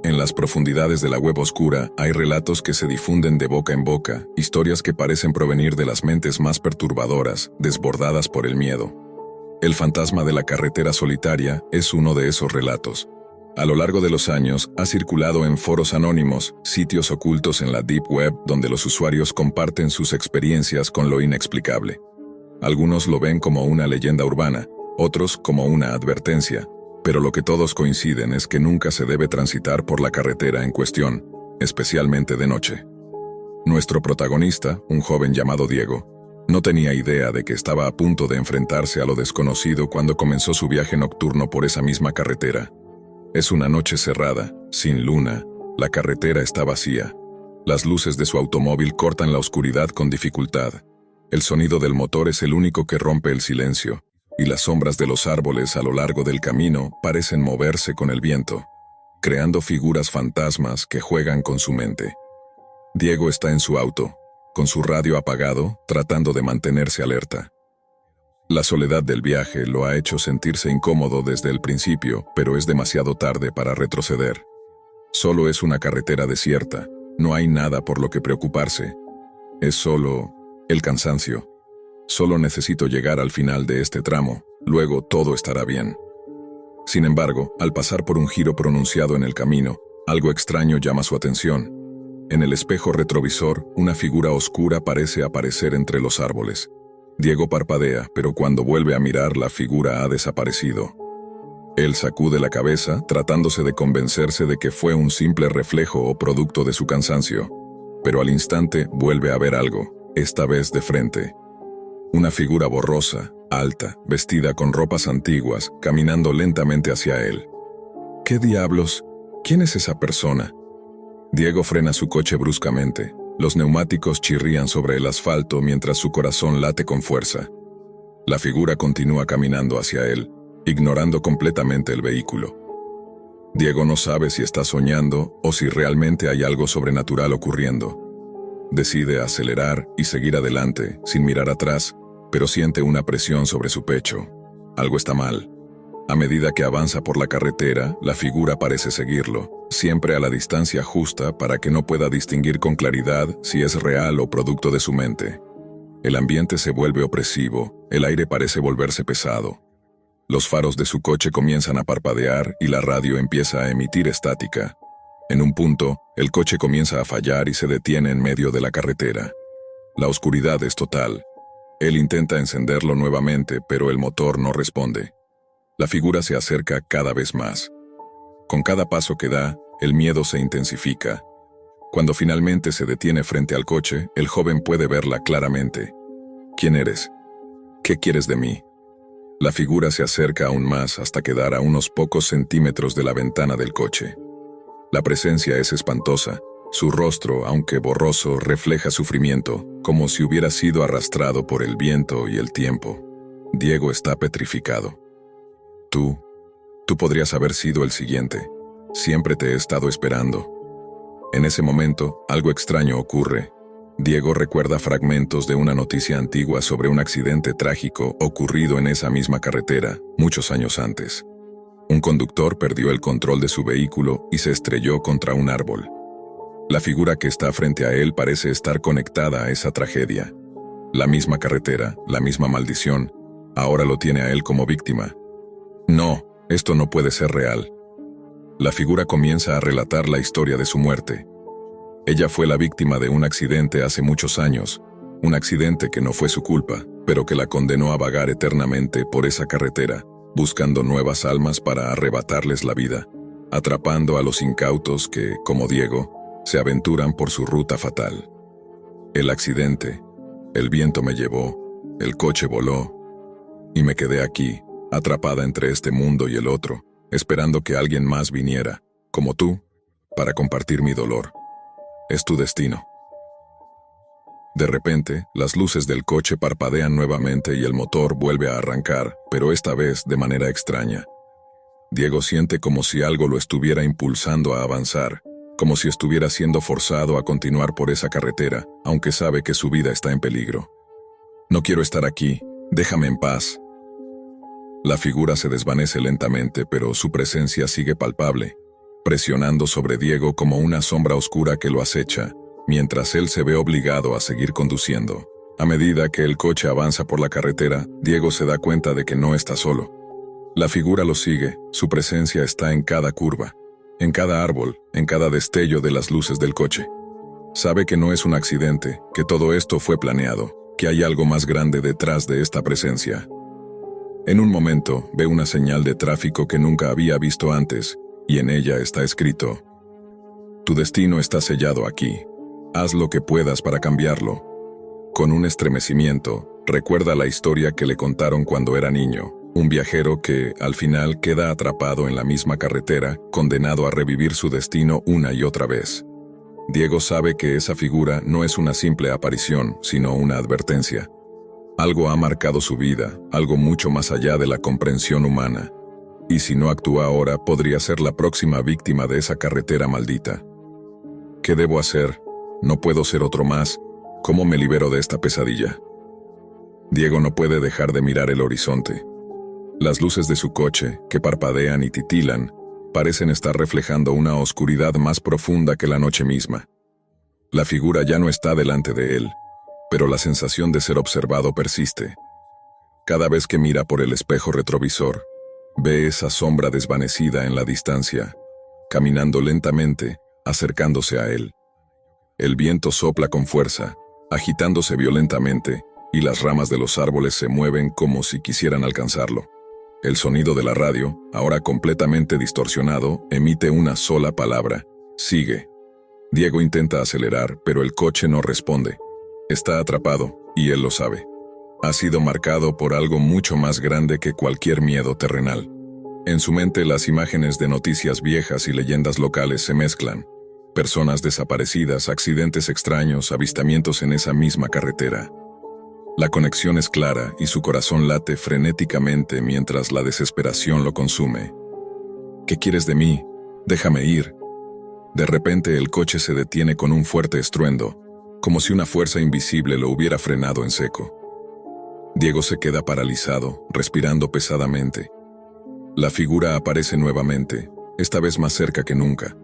En las profundidades de la web oscura hay relatos que se difunden de boca en boca, historias que parecen provenir de las mentes más perturbadoras, desbordadas por el miedo. El fantasma de la carretera solitaria es uno de esos relatos. A lo largo de los años, ha circulado en foros anónimos, sitios ocultos en la Deep Web donde los usuarios comparten sus experiencias con lo inexplicable. Algunos lo ven como una leyenda urbana, otros como una advertencia, pero lo que todos coinciden es que nunca se debe transitar por la carretera en cuestión, especialmente de noche. Nuestro protagonista, un joven llamado Diego, no tenía idea de que estaba a punto de enfrentarse a lo desconocido cuando comenzó su viaje nocturno por esa misma carretera. Es una noche cerrada, sin luna, la carretera está vacía. Las luces de su automóvil cortan la oscuridad con dificultad. El sonido del motor es el único que rompe el silencio, y las sombras de los árboles a lo largo del camino parecen moverse con el viento, creando figuras fantasmas que juegan con su mente. Diego está en su auto, con su radio apagado, tratando de mantenerse alerta. La soledad del viaje lo ha hecho sentirse incómodo desde el principio, pero es demasiado tarde para retroceder. Solo es una carretera desierta, no hay nada por lo que preocuparse. Es solo el cansancio. Solo necesito llegar al final de este tramo, luego todo estará bien. Sin embargo, al pasar por un giro pronunciado en el camino, algo extraño llama su atención. En el espejo retrovisor, una figura oscura parece aparecer entre los árboles. Diego parpadea, pero cuando vuelve a mirar, la figura ha desaparecido. Él sacude la cabeza, tratándose de convencerse de que fue un simple reflejo o producto de su cansancio. Pero al instante vuelve a ver algo, esta vez de frente. Una figura borrosa, alta, vestida con ropas antiguas, caminando lentamente hacia él. ¿Qué diablos? ¿Quién es esa persona? Diego frena su coche bruscamente. Los neumáticos chirrían sobre el asfalto mientras su corazón late con fuerza. La figura continúa caminando hacia él, ignorando completamente el vehículo. Diego no sabe si está soñando o si realmente hay algo sobrenatural ocurriendo. Decide acelerar y seguir adelante, sin mirar atrás, pero siente una presión sobre su pecho. Algo está mal. A medida que avanza por la carretera, la figura parece seguirlo, siempre a la distancia justa para que no pueda distinguir con claridad si es real o producto de su mente. El ambiente se vuelve opresivo, el aire parece volverse pesado. Los faros de su coche comienzan a parpadear y la radio empieza a emitir estática. En un punto, el coche comienza a fallar y se detiene en medio de la carretera. La oscuridad es total. Él intenta encenderlo nuevamente, pero el motor no responde. La figura se acerca cada vez más. Con cada paso que da, el miedo se intensifica. Cuando finalmente se detiene frente al coche, el joven puede verla claramente. ¿Quién eres? ¿Qué quieres de mí? La figura se acerca aún más hasta quedar a unos pocos centímetros de la ventana del coche. La presencia es espantosa. Su rostro, aunque borroso, refleja sufrimiento, como si hubiera sido arrastrado por el viento y el tiempo. Diego está petrificado. Tú podrías haber sido el siguiente. Siempre te he estado esperando. En ese momento, algo extraño ocurre. Diego recuerda fragmentos de una noticia antigua sobre un accidente trágico ocurrido en esa misma carretera, muchos años antes. Un conductor perdió el control de su vehículo y se estrelló contra un árbol. La figura que está frente a él parece estar conectada a esa tragedia. La misma carretera, la misma maldición, ahora lo tiene a él como víctima. No, esto no puede ser real. La figura comienza a relatar la historia de su muerte. Ella fue la víctima de un accidente hace muchos años, un accidente que no fue su culpa, pero que la condenó a vagar eternamente por esa carretera, buscando nuevas almas para arrebatarles la vida, atrapando a los incautos que, como Diego, se aventuran por su ruta fatal. El accidente, el viento me llevó, el coche voló, y me quedé aquí, atrapada entre este mundo y el otro, esperando que alguien más viniera, como tú, para compartir mi dolor. Es tu destino. De repente, las luces del coche parpadean nuevamente y el motor vuelve a arrancar, pero esta vez de manera extraña. Diego siente como si algo lo estuviera impulsando a avanzar, como si estuviera siendo forzado a continuar por esa carretera, aunque sabe que su vida está en peligro. No quiero estar aquí, déjame en paz. La figura se desvanece lentamente, pero su presencia sigue palpable. presionando sobre Diego como una sombra oscura que lo acecha, mientras él se ve obligado a seguir conduciendo. A medida que el coche avanza por la carretera, Diego se da cuenta de que no está solo. La figura lo sigue, su presencia está en cada curva, en cada árbol, en cada destello de las luces del coche. Sabe que no es un accidente, que todo esto fue planeado, que hay algo más grande detrás de esta presencia. En un momento, ve una señal de tráfico que nunca había visto antes, y en ella está escrito: tu destino está sellado aquí. Haz lo que puedas para cambiarlo. Con un estremecimiento, recuerda la historia que le contaron cuando era niño, un viajero que, al final, queda atrapado en la misma carretera, condenado a revivir su destino una y otra vez. Diego sabe que esa figura no es una simple aparición, sino una advertencia. Algo ha marcado su vida, algo mucho más allá de la comprensión humana. Y si no actúa ahora, podría ser la próxima víctima de esa carretera maldita. ¿Qué debo hacer? No puedo ser otro más. ¿Cómo me libero de esta pesadilla? Diego no puede dejar de mirar el horizonte. Las luces de su coche, que parpadean y titilan, parecen estar reflejando una oscuridad más profunda que la noche misma. La figura ya no está delante de él, pero la sensación de ser observado persiste. Cada vez que mira por el espejo retrovisor, ve esa sombra desvanecida en la distancia, caminando lentamente, acercándose a él. El viento sopla con fuerza, agitándose violentamente, y las ramas de los árboles se mueven como si quisieran alcanzarlo. El sonido de la radio, ahora completamente distorsionado, emite una sola palabra: sigue. Diego intenta acelerar, pero el coche no responde. Está atrapado, y él lo sabe. Ha sido marcado por algo mucho más grande que cualquier miedo terrenal. En su mente las imágenes de noticias viejas y leyendas locales se mezclan. Personas desaparecidas, accidentes extraños, avistamientos en esa misma carretera. La conexión es clara y su corazón late frenéticamente mientras la desesperación lo consume. ¿Qué quieres de mí? Déjame ir. De repente el coche se detiene con un fuerte estruendo, como si una fuerza invisible lo hubiera frenado en seco. Diego se queda paralizado, respirando pesadamente. La figura aparece nuevamente, esta vez más cerca que nunca.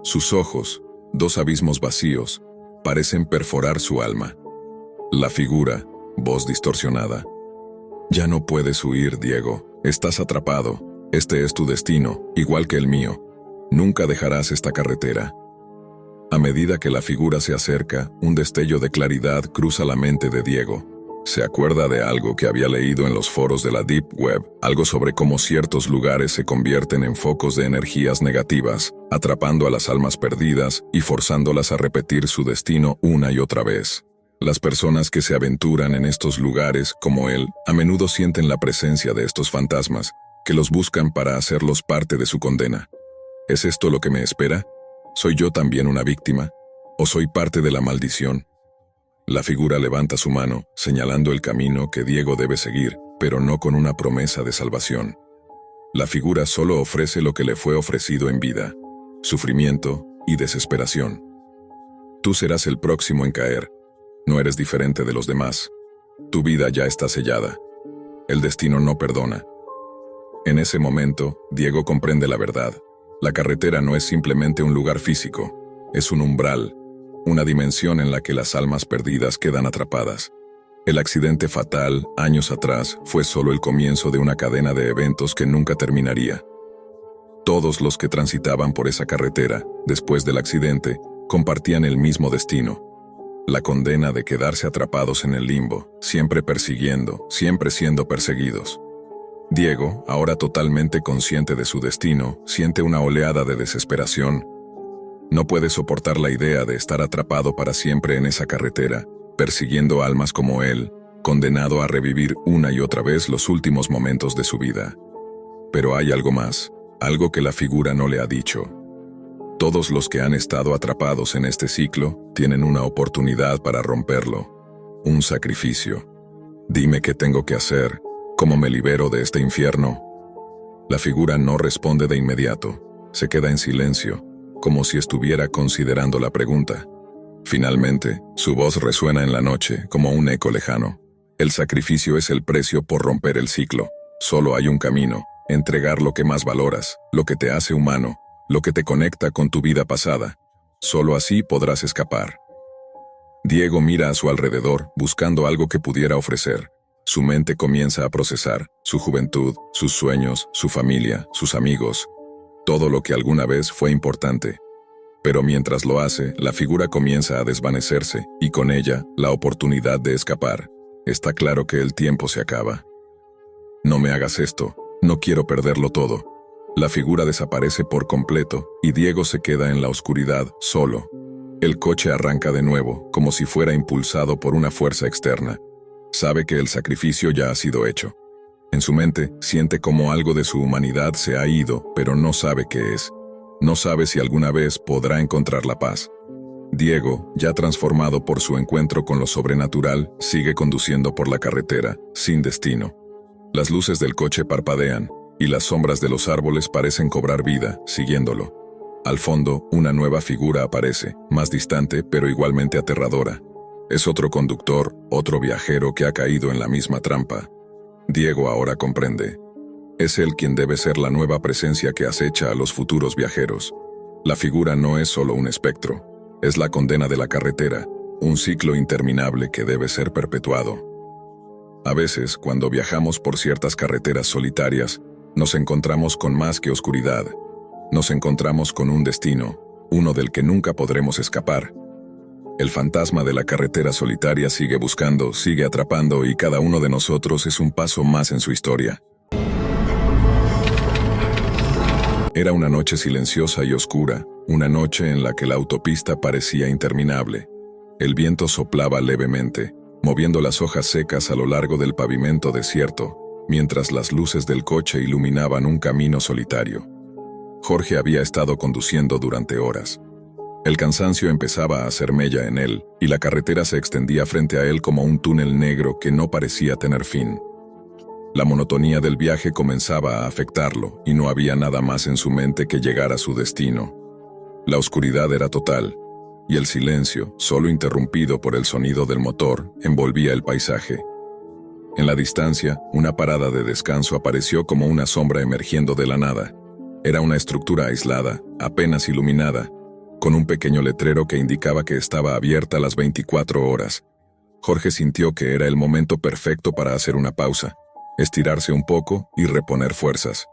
Sus ojos, dos abismos vacíos, parecen perforar su alma. La figura, voz distorsionada: ya no puedes huir, Diego, estás atrapado, este es tu destino, igual que el mío. Nunca dejarás esta carretera. A medida que la figura se acerca, un destello de claridad cruza la mente de Diego. Se acuerda de algo que había leído en los foros de la Deep Web, algo sobre cómo ciertos lugares se convierten en focos de energías negativas, atrapando a las almas perdidas y forzándolas a repetir su destino una y otra vez. Las personas que se aventuran en estos lugares, como él, a menudo sienten la presencia de estos fantasmas, que los buscan para hacerlos parte de su condena. ¿Es esto lo que me espera? ¿Soy yo también una víctima? ¿O soy parte de la maldición? La figura levanta su mano, señalando el camino que Diego debe seguir, pero no con una promesa de salvación. La figura solo ofrece lo que le fue ofrecido en vida: sufrimiento y desesperación. Tú serás el próximo en caer. No eres diferente de los demás. Tu vida ya está sellada. El destino no perdona. En ese momento, Diego comprende la verdad. La carretera no es simplemente un lugar físico, es un umbral, una dimensión en la que las almas perdidas quedan atrapadas. El accidente fatal, años atrás, fue solo el comienzo de una cadena de eventos que nunca terminaría. Todos los que transitaban por esa carretera, después del accidente, compartían el mismo destino: la condena de quedarse atrapados en el limbo, siempre persiguiendo, siempre siendo perseguidos. Diego, ahora totalmente consciente de su destino, siente una oleada de desesperación. No puede soportar la idea de estar atrapado para siempre en esa carretera, persiguiendo almas como él, condenado a revivir una y otra vez los últimos momentos de su vida. Pero hay algo más, algo que la figura no le ha dicho. Todos los que han estado atrapados en este ciclo tienen una oportunidad para romperlo, un sacrificio. Dime qué tengo que hacer, cómo me libero de este infierno. La figura no responde de inmediato, se queda en silencio, como si estuviera considerando la pregunta. Finalmente, su voz resuena en la noche como un eco lejano. El sacrificio es el precio por romper el ciclo. Solo hay un camino: entregar lo que más valoras, lo que te hace humano, lo que te conecta con tu vida pasada. Solo así podrás escapar. Diego mira a su alrededor, buscando algo que pudiera ofrecer. Su mente comienza a procesar su juventud, sus sueños, su familia, sus amigos, todo lo que alguna vez fue importante. Pero mientras lo hace, la figura comienza a desvanecerse, y con ella, la oportunidad de escapar. Está claro que el tiempo se acaba. No me hagas esto, no quiero perderlo todo. La figura desaparece por completo, y Diego se queda en la oscuridad, solo. El coche arranca de nuevo, como si fuera impulsado por una fuerza externa. Sabe que el sacrificio ya ha sido hecho. En su mente, siente como algo de su humanidad se ha ido, pero no sabe qué es. No sabe si alguna vez podrá encontrar la paz. Diego, ya transformado por su encuentro con lo sobrenatural, sigue conduciendo por la carretera, sin destino. Las luces del coche parpadean, y las sombras de los árboles parecen cobrar vida, siguiéndolo. Al fondo, una nueva figura aparece, más distante pero igualmente aterradora. Es otro conductor, otro viajero que ha caído en la misma trampa. Diego ahora comprende. Es él quien debe ser la nueva presencia que acecha a los futuros viajeros. La figura no es solo un espectro, es la condena de la carretera, un ciclo interminable que debe ser perpetuado. A veces, cuando viajamos por ciertas carreteras solitarias, nos encontramos con más que oscuridad. Nos encontramos con un destino, uno del que nunca podremos escapar. El fantasma de la carretera solitaria sigue buscando, sigue atrapando y cada uno de nosotros es un paso más en su historia. Era una noche silenciosa y oscura, una noche en la que la autopista parecía interminable. El viento soplaba levemente, moviendo las hojas secas a lo largo del pavimento desierto, mientras las luces del coche iluminaban un camino solitario. Jorge había estado conduciendo durante horas. El cansancio empezaba a hacer mella en él, y la carretera se extendía frente a él como un túnel negro que no parecía tener fin. La monotonía del viaje comenzaba a afectarlo, y no había nada más en su mente que llegar a su destino. La oscuridad era total, y el silencio, solo interrumpido por el sonido del motor, envolvía el paisaje. En la distancia, una parada de descanso apareció como una sombra emergiendo de la nada. Era una estructura aislada, apenas iluminada, con un pequeño letrero que indicaba que estaba abierta las 24 horas. Jorge sintió que era el momento perfecto para hacer una pausa, estirarse un poco y reponer fuerzas.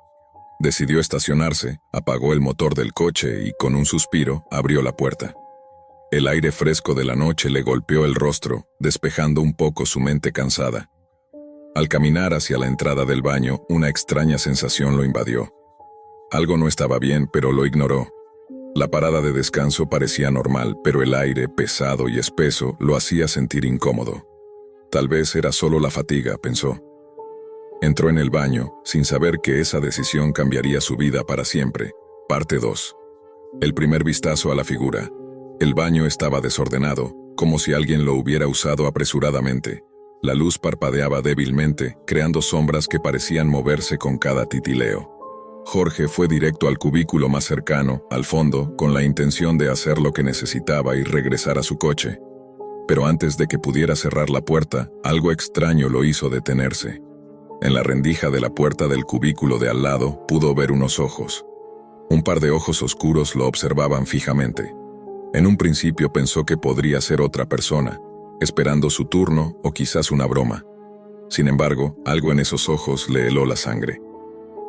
Decidió estacionarse, apagó el motor del coche y, con un suspiro, abrió la puerta. El aire fresco de la noche le golpeó el rostro, despejando un poco su mente cansada. Al caminar hacia la entrada del baño, una extraña sensación lo invadió. Algo no estaba bien, pero lo ignoró. La parada de descanso parecía normal, pero el aire, pesado y espeso, lo hacía sentir incómodo. Tal vez era solo la fatiga, pensó. Entró en el baño, sin saber que esa decisión cambiaría su vida para siempre. Parte 2. El primer vistazo a la figura. El baño estaba desordenado, como si alguien lo hubiera usado apresuradamente. La luz parpadeaba débilmente, creando sombras que parecían moverse con cada titileo. Jorge fue directo al cubículo más cercano, al fondo, con la intención de hacer lo que necesitaba y regresar a su coche. Pero antes de que pudiera cerrar la puerta, algo extraño lo hizo detenerse. En la rendija de la puerta del cubículo de al lado, pudo ver unos ojos. Un par de ojos oscuros lo observaban fijamente. En un principio pensó que podría ser otra persona, esperando su turno o quizás una broma. Sin embargo, algo en esos ojos le heló la sangre.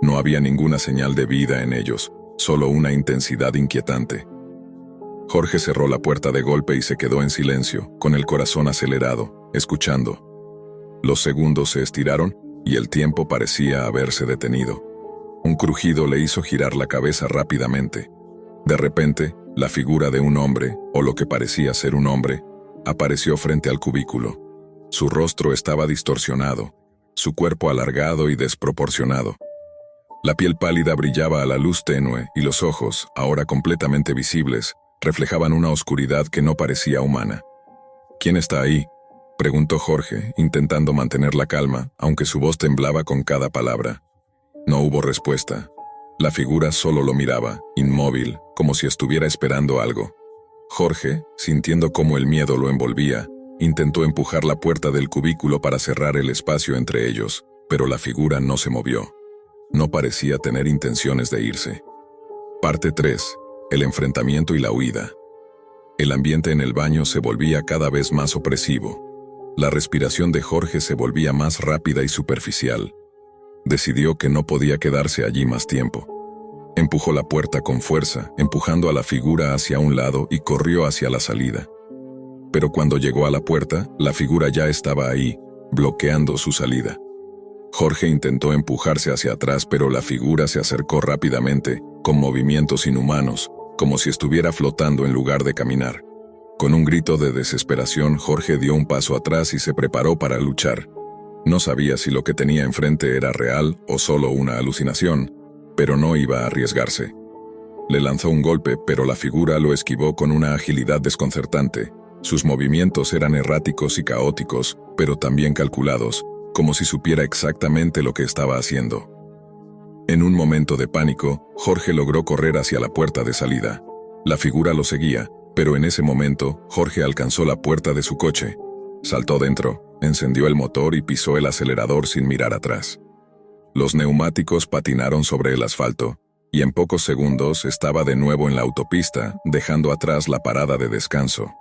No había ninguna señal de vida en ellos, solo una intensidad inquietante. Jorge cerró la puerta de golpe y se quedó en silencio, con el corazón acelerado, escuchando. Los segundos se estiraron y el tiempo parecía haberse detenido. Un crujido le hizo girar la cabeza rápidamente. De repente, la figura de un hombre, o lo que parecía ser un hombre, apareció frente al cubículo. Su rostro estaba distorsionado, su cuerpo alargado y desproporcionado. La piel pálida brillaba a la luz tenue y los ojos, ahora completamente visibles, reflejaban una oscuridad que no parecía humana. ¿Quién está ahí?, preguntó Jorge, intentando mantener la calma, aunque su voz temblaba con cada palabra. No hubo respuesta. La figura solo lo miraba, inmóvil, como si estuviera esperando algo. Jorge, sintiendo cómo el miedo lo envolvía, intentó empujar la puerta del cubículo para cerrar el espacio entre ellos, pero la figura no se movió. No parecía tener intenciones de irse. Parte 3. El enfrentamiento y la huida. El ambiente en el baño se volvía cada vez más opresivo. La respiración de Jorge se volvía más rápida y superficial. Decidió que no podía quedarse allí más tiempo. Empujó la puerta con fuerza, empujando a la figura hacia un lado y corrió hacia la salida. Pero cuando llegó a la puerta, la figura ya estaba ahí, bloqueando su salida. Jorge intentó empujarse hacia atrás, pero la figura se acercó rápidamente, con movimientos inhumanos, como si estuviera flotando en lugar de caminar. Con un grito de desesperación, Jorge dio un paso atrás y se preparó para luchar. No sabía si lo que tenía enfrente era real o solo una alucinación, pero no iba a arriesgarse. Le lanzó un golpe, pero la figura lo esquivó con una agilidad desconcertante. Sus movimientos eran erráticos y caóticos, pero también calculados, como si supiera exactamente lo que estaba haciendo. En un momento de pánico, Jorge logró correr hacia la puerta de salida. La figura lo seguía, pero en ese momento, Jorge alcanzó la puerta de su coche. Saltó dentro, encendió el motor y pisó el acelerador sin mirar atrás. Los neumáticos patinaron sobre el asfalto, y en pocos segundos estaba de nuevo en la autopista, dejando atrás la parada de descanso.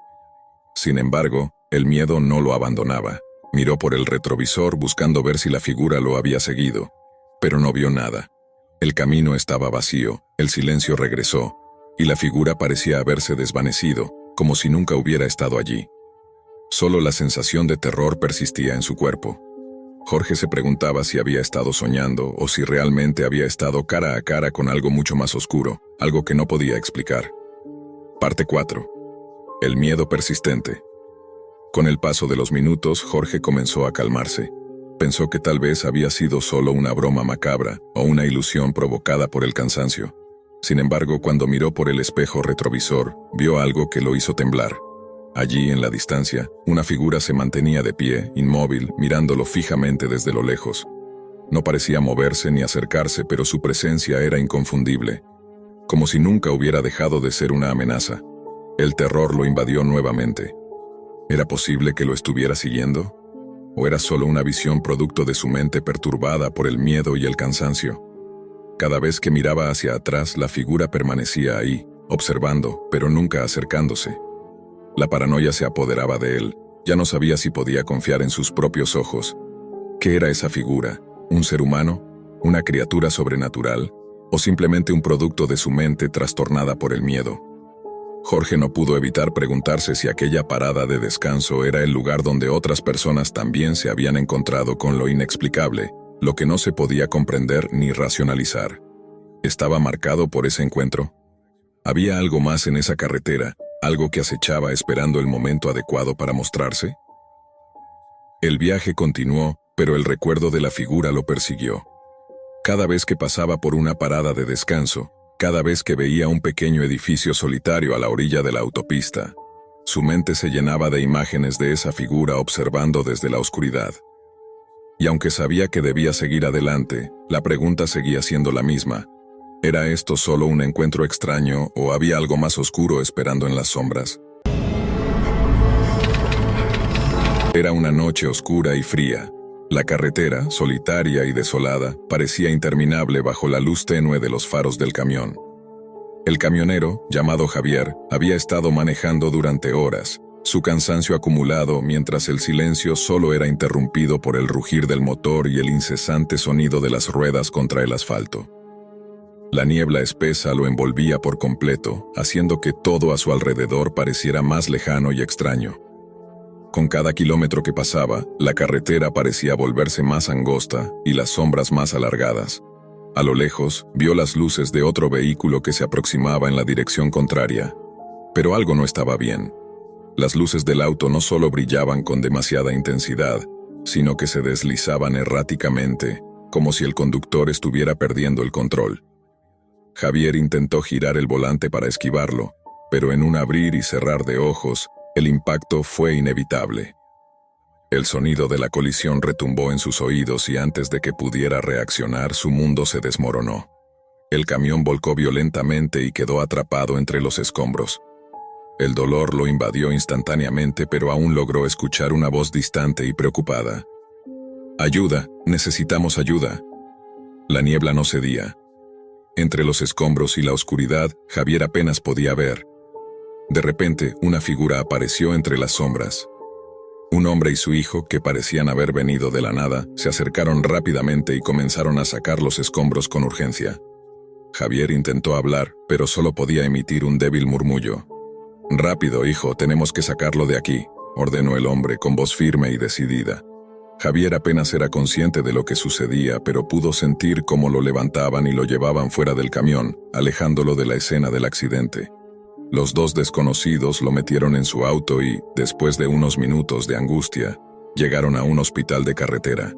Sin embargo, el miedo no lo abandonaba. Miró por el retrovisor buscando ver si la figura lo había seguido, pero no vio nada. El camino estaba vacío, el silencio regresó, y la figura parecía haberse desvanecido, como si nunca hubiera estado allí. Solo la sensación de terror persistía en su cuerpo. Jorge se preguntaba si había estado soñando o si realmente había estado cara a cara con algo mucho más oscuro, algo que no podía explicar. Parte 4. El miedo persistente. Con el paso de los minutos, Jorge comenzó a calmarse. Pensó que tal vez había sido solo una broma macabra o una ilusión provocada por el cansancio. Sin embargo, cuando miró por el espejo retrovisor, vio algo que lo hizo temblar. Allí, en la distancia, una figura se mantenía de pie, inmóvil, mirándolo fijamente desde lo lejos. No parecía moverse ni acercarse, pero su presencia era inconfundible, como si nunca hubiera dejado de ser una amenaza. El terror lo invadió nuevamente. ¿Era posible que lo estuviera siguiendo? ¿O era solo una visión producto de su mente perturbada por el miedo y el cansancio? Cada vez que miraba hacia atrás, la figura permanecía ahí, observando, pero nunca acercándose. La paranoia se apoderaba de él. Ya no sabía si podía confiar en sus propios ojos. ¿Qué era esa figura? ¿Un ser humano? ¿Una criatura sobrenatural? ¿O simplemente un producto de su mente trastornada por el miedo? Jorge no pudo evitar preguntarse si aquella parada de descanso era el lugar donde otras personas también se habían encontrado con lo inexplicable, lo que no se podía comprender ni racionalizar. ¿Estaba marcado por ese encuentro? ¿Había algo más en esa carretera, algo que acechaba esperando el momento adecuado para mostrarse? El viaje continuó, pero el recuerdo de la figura lo persiguió. Cada vez que pasaba por una parada de descanso, cada vez que veía un pequeño edificio solitario a la orilla de la autopista, su mente se llenaba de imágenes de esa figura observando desde la oscuridad. Y aunque sabía que debía seguir adelante, la pregunta seguía siendo la misma. ¿Era esto solo un encuentro extraño o había algo más oscuro esperando en las sombras? Era una noche oscura y fría. La carretera, solitaria y desolada, parecía interminable bajo la luz tenue de los faros del camión. El camionero, llamado Javier, había estado manejando durante horas, su cansancio acumulado mientras el silencio solo era interrumpido por el rugir del motor y el incesante sonido de las ruedas contra el asfalto. La niebla espesa lo envolvía por completo, haciendo que todo a su alrededor pareciera más lejano y extraño. Con cada kilómetro que pasaba, la carretera parecía volverse más angosta y las sombras más alargadas. A lo lejos, vio las luces de otro vehículo que se aproximaba en la dirección contraria. Pero algo no estaba bien. Las luces del auto no solo brillaban con demasiada intensidad, sino que se deslizaban erráticamente, como si el conductor estuviera perdiendo el control. Javier intentó girar el volante para esquivarlo, pero en un abrir y cerrar de ojos, el impacto fue inevitable. El sonido de la colisión retumbó en sus oídos y antes de que pudiera reaccionar, su mundo se desmoronó. El camión volcó violentamente y quedó atrapado entre los escombros. El dolor lo invadió instantáneamente, pero aún logró escuchar una voz distante y preocupada. «Ayuda, necesitamos ayuda». La niebla no cedía. Entre los escombros y la oscuridad, Javier apenas podía ver. De repente, una figura apareció entre las sombras. Un hombre y su hijo, que parecían haber venido de la nada, se acercaron rápidamente y comenzaron a sacar los escombros con urgencia. Javier intentó hablar, pero solo podía emitir un débil murmullo. «Rápido, hijo, tenemos que sacarlo de aquí», ordenó el hombre con voz firme y decidida. Javier apenas era consciente de lo que sucedía, pero pudo sentir cómo lo levantaban y lo llevaban fuera del camión, alejándolo de la escena del accidente. Los dos desconocidos lo metieron en su auto y, después de unos minutos de angustia, llegaron a un hospital de carretera.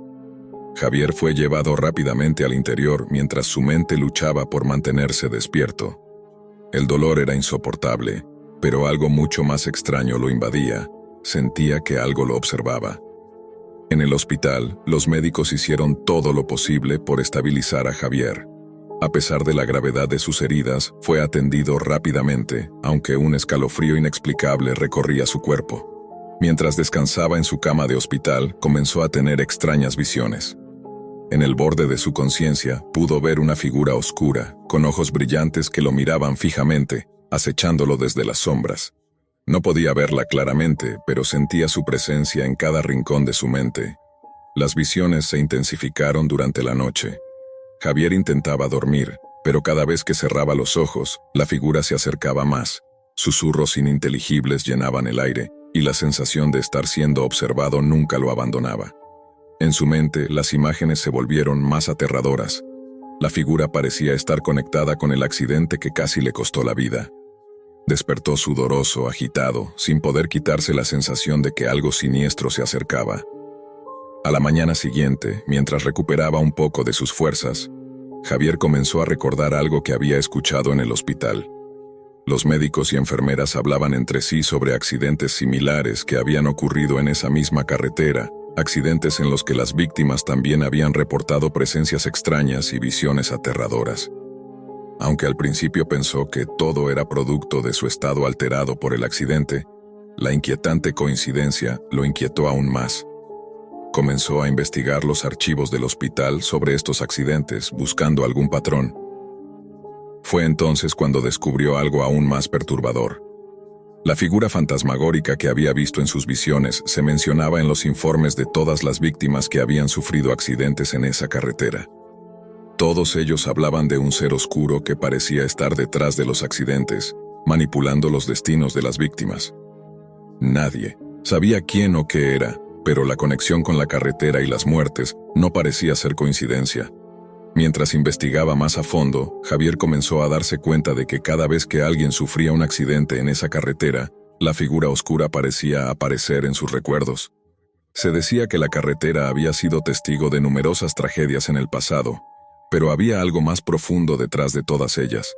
Javier fue llevado rápidamente al interior mientras su mente luchaba por mantenerse despierto. El dolor era insoportable, pero algo mucho más extraño lo invadía. Sentía que algo lo observaba. En el hospital, los médicos hicieron todo lo posible por estabilizar a Javier. A pesar de la gravedad de sus heridas, fue atendido rápidamente, aunque un escalofrío inexplicable recorría su cuerpo. Mientras descansaba en su cama de hospital, comenzó a tener extrañas visiones. En el borde de su conciencia, pudo ver una figura oscura, con ojos brillantes que lo miraban fijamente, acechándolo desde las sombras. No podía verla claramente, pero sentía su presencia en cada rincón de su mente. Las visiones se intensificaron durante la noche. Javier intentaba dormir, pero cada vez que cerraba los ojos, la figura se acercaba más. Susurros ininteligibles llenaban el aire, y la sensación de estar siendo observado nunca lo abandonaba. En su mente, las imágenes se volvieron más aterradoras. La figura parecía estar conectada con el accidente que casi le costó la vida. Despertó sudoroso, agitado, sin poder quitarse la sensación de que algo siniestro se acercaba. A la mañana siguiente, mientras recuperaba un poco de sus fuerzas, Javier comenzó a recordar algo que había escuchado en el hospital. Los médicos y enfermeras hablaban entre sí sobre accidentes similares que habían ocurrido en esa misma carretera, accidentes en los que las víctimas también habían reportado presencias extrañas y visiones aterradoras. Aunque al principio pensó que todo era producto de su estado alterado por el accidente, la inquietante coincidencia lo inquietó aún más. Comenzó a investigar los archivos del hospital sobre estos accidentes, buscando algún patrón. Fue entonces cuando descubrió algo aún más perturbador. La figura fantasmagórica que había visto en sus visiones se mencionaba en los informes de todas las víctimas que habían sufrido accidentes en esa carretera. Todos ellos hablaban de un ser oscuro que parecía estar detrás de los accidentes, manipulando los destinos de las víctimas. Nadie sabía quién o qué era, pero la conexión con la carretera y las muertes no parecía ser coincidencia. Mientras investigaba más a fondo, Javier comenzó a darse cuenta de que cada vez que alguien sufría un accidente en esa carretera, la figura oscura parecía aparecer en sus recuerdos. Se decía que la carretera había sido testigo de numerosas tragedias en el pasado, pero había algo más profundo detrás de todas ellas.